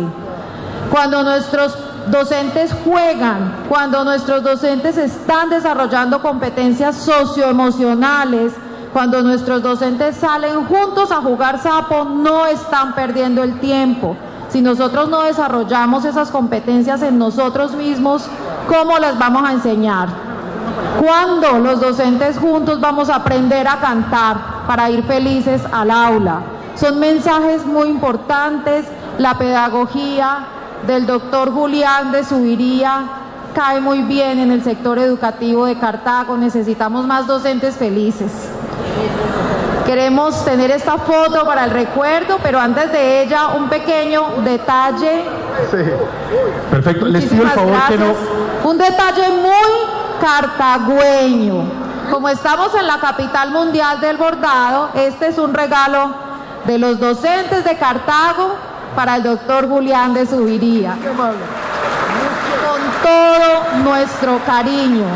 cuando nuestros docentes juegan, cuando nuestros docentes están desarrollando competencias socioemocionales, cuando nuestros docentes salen juntos a jugar sapo, no están perdiendo el tiempo. Si nosotros no desarrollamos esas competencias en nosotros mismos, ¿cómo las vamos a enseñar? ¿Cuándo los docentes juntos vamos a aprender a cantar para ir felices al aula? Son mensajes muy importantes. La pedagogía del doctor Julián de Zuviría cae muy bien en el sector educativo de Cartago. Necesitamos más docentes felices. Queremos tener esta foto para el recuerdo, pero antes de ella un pequeño detalle. Sí. Perfecto. Les pido el favor que no... Un detalle muy cartagüeño. Como estamos en la capital mundial del bordado, este es un regalo de los docentes de Cartago para el doctor Julián de Zuviría. Con todo nuestro cariño.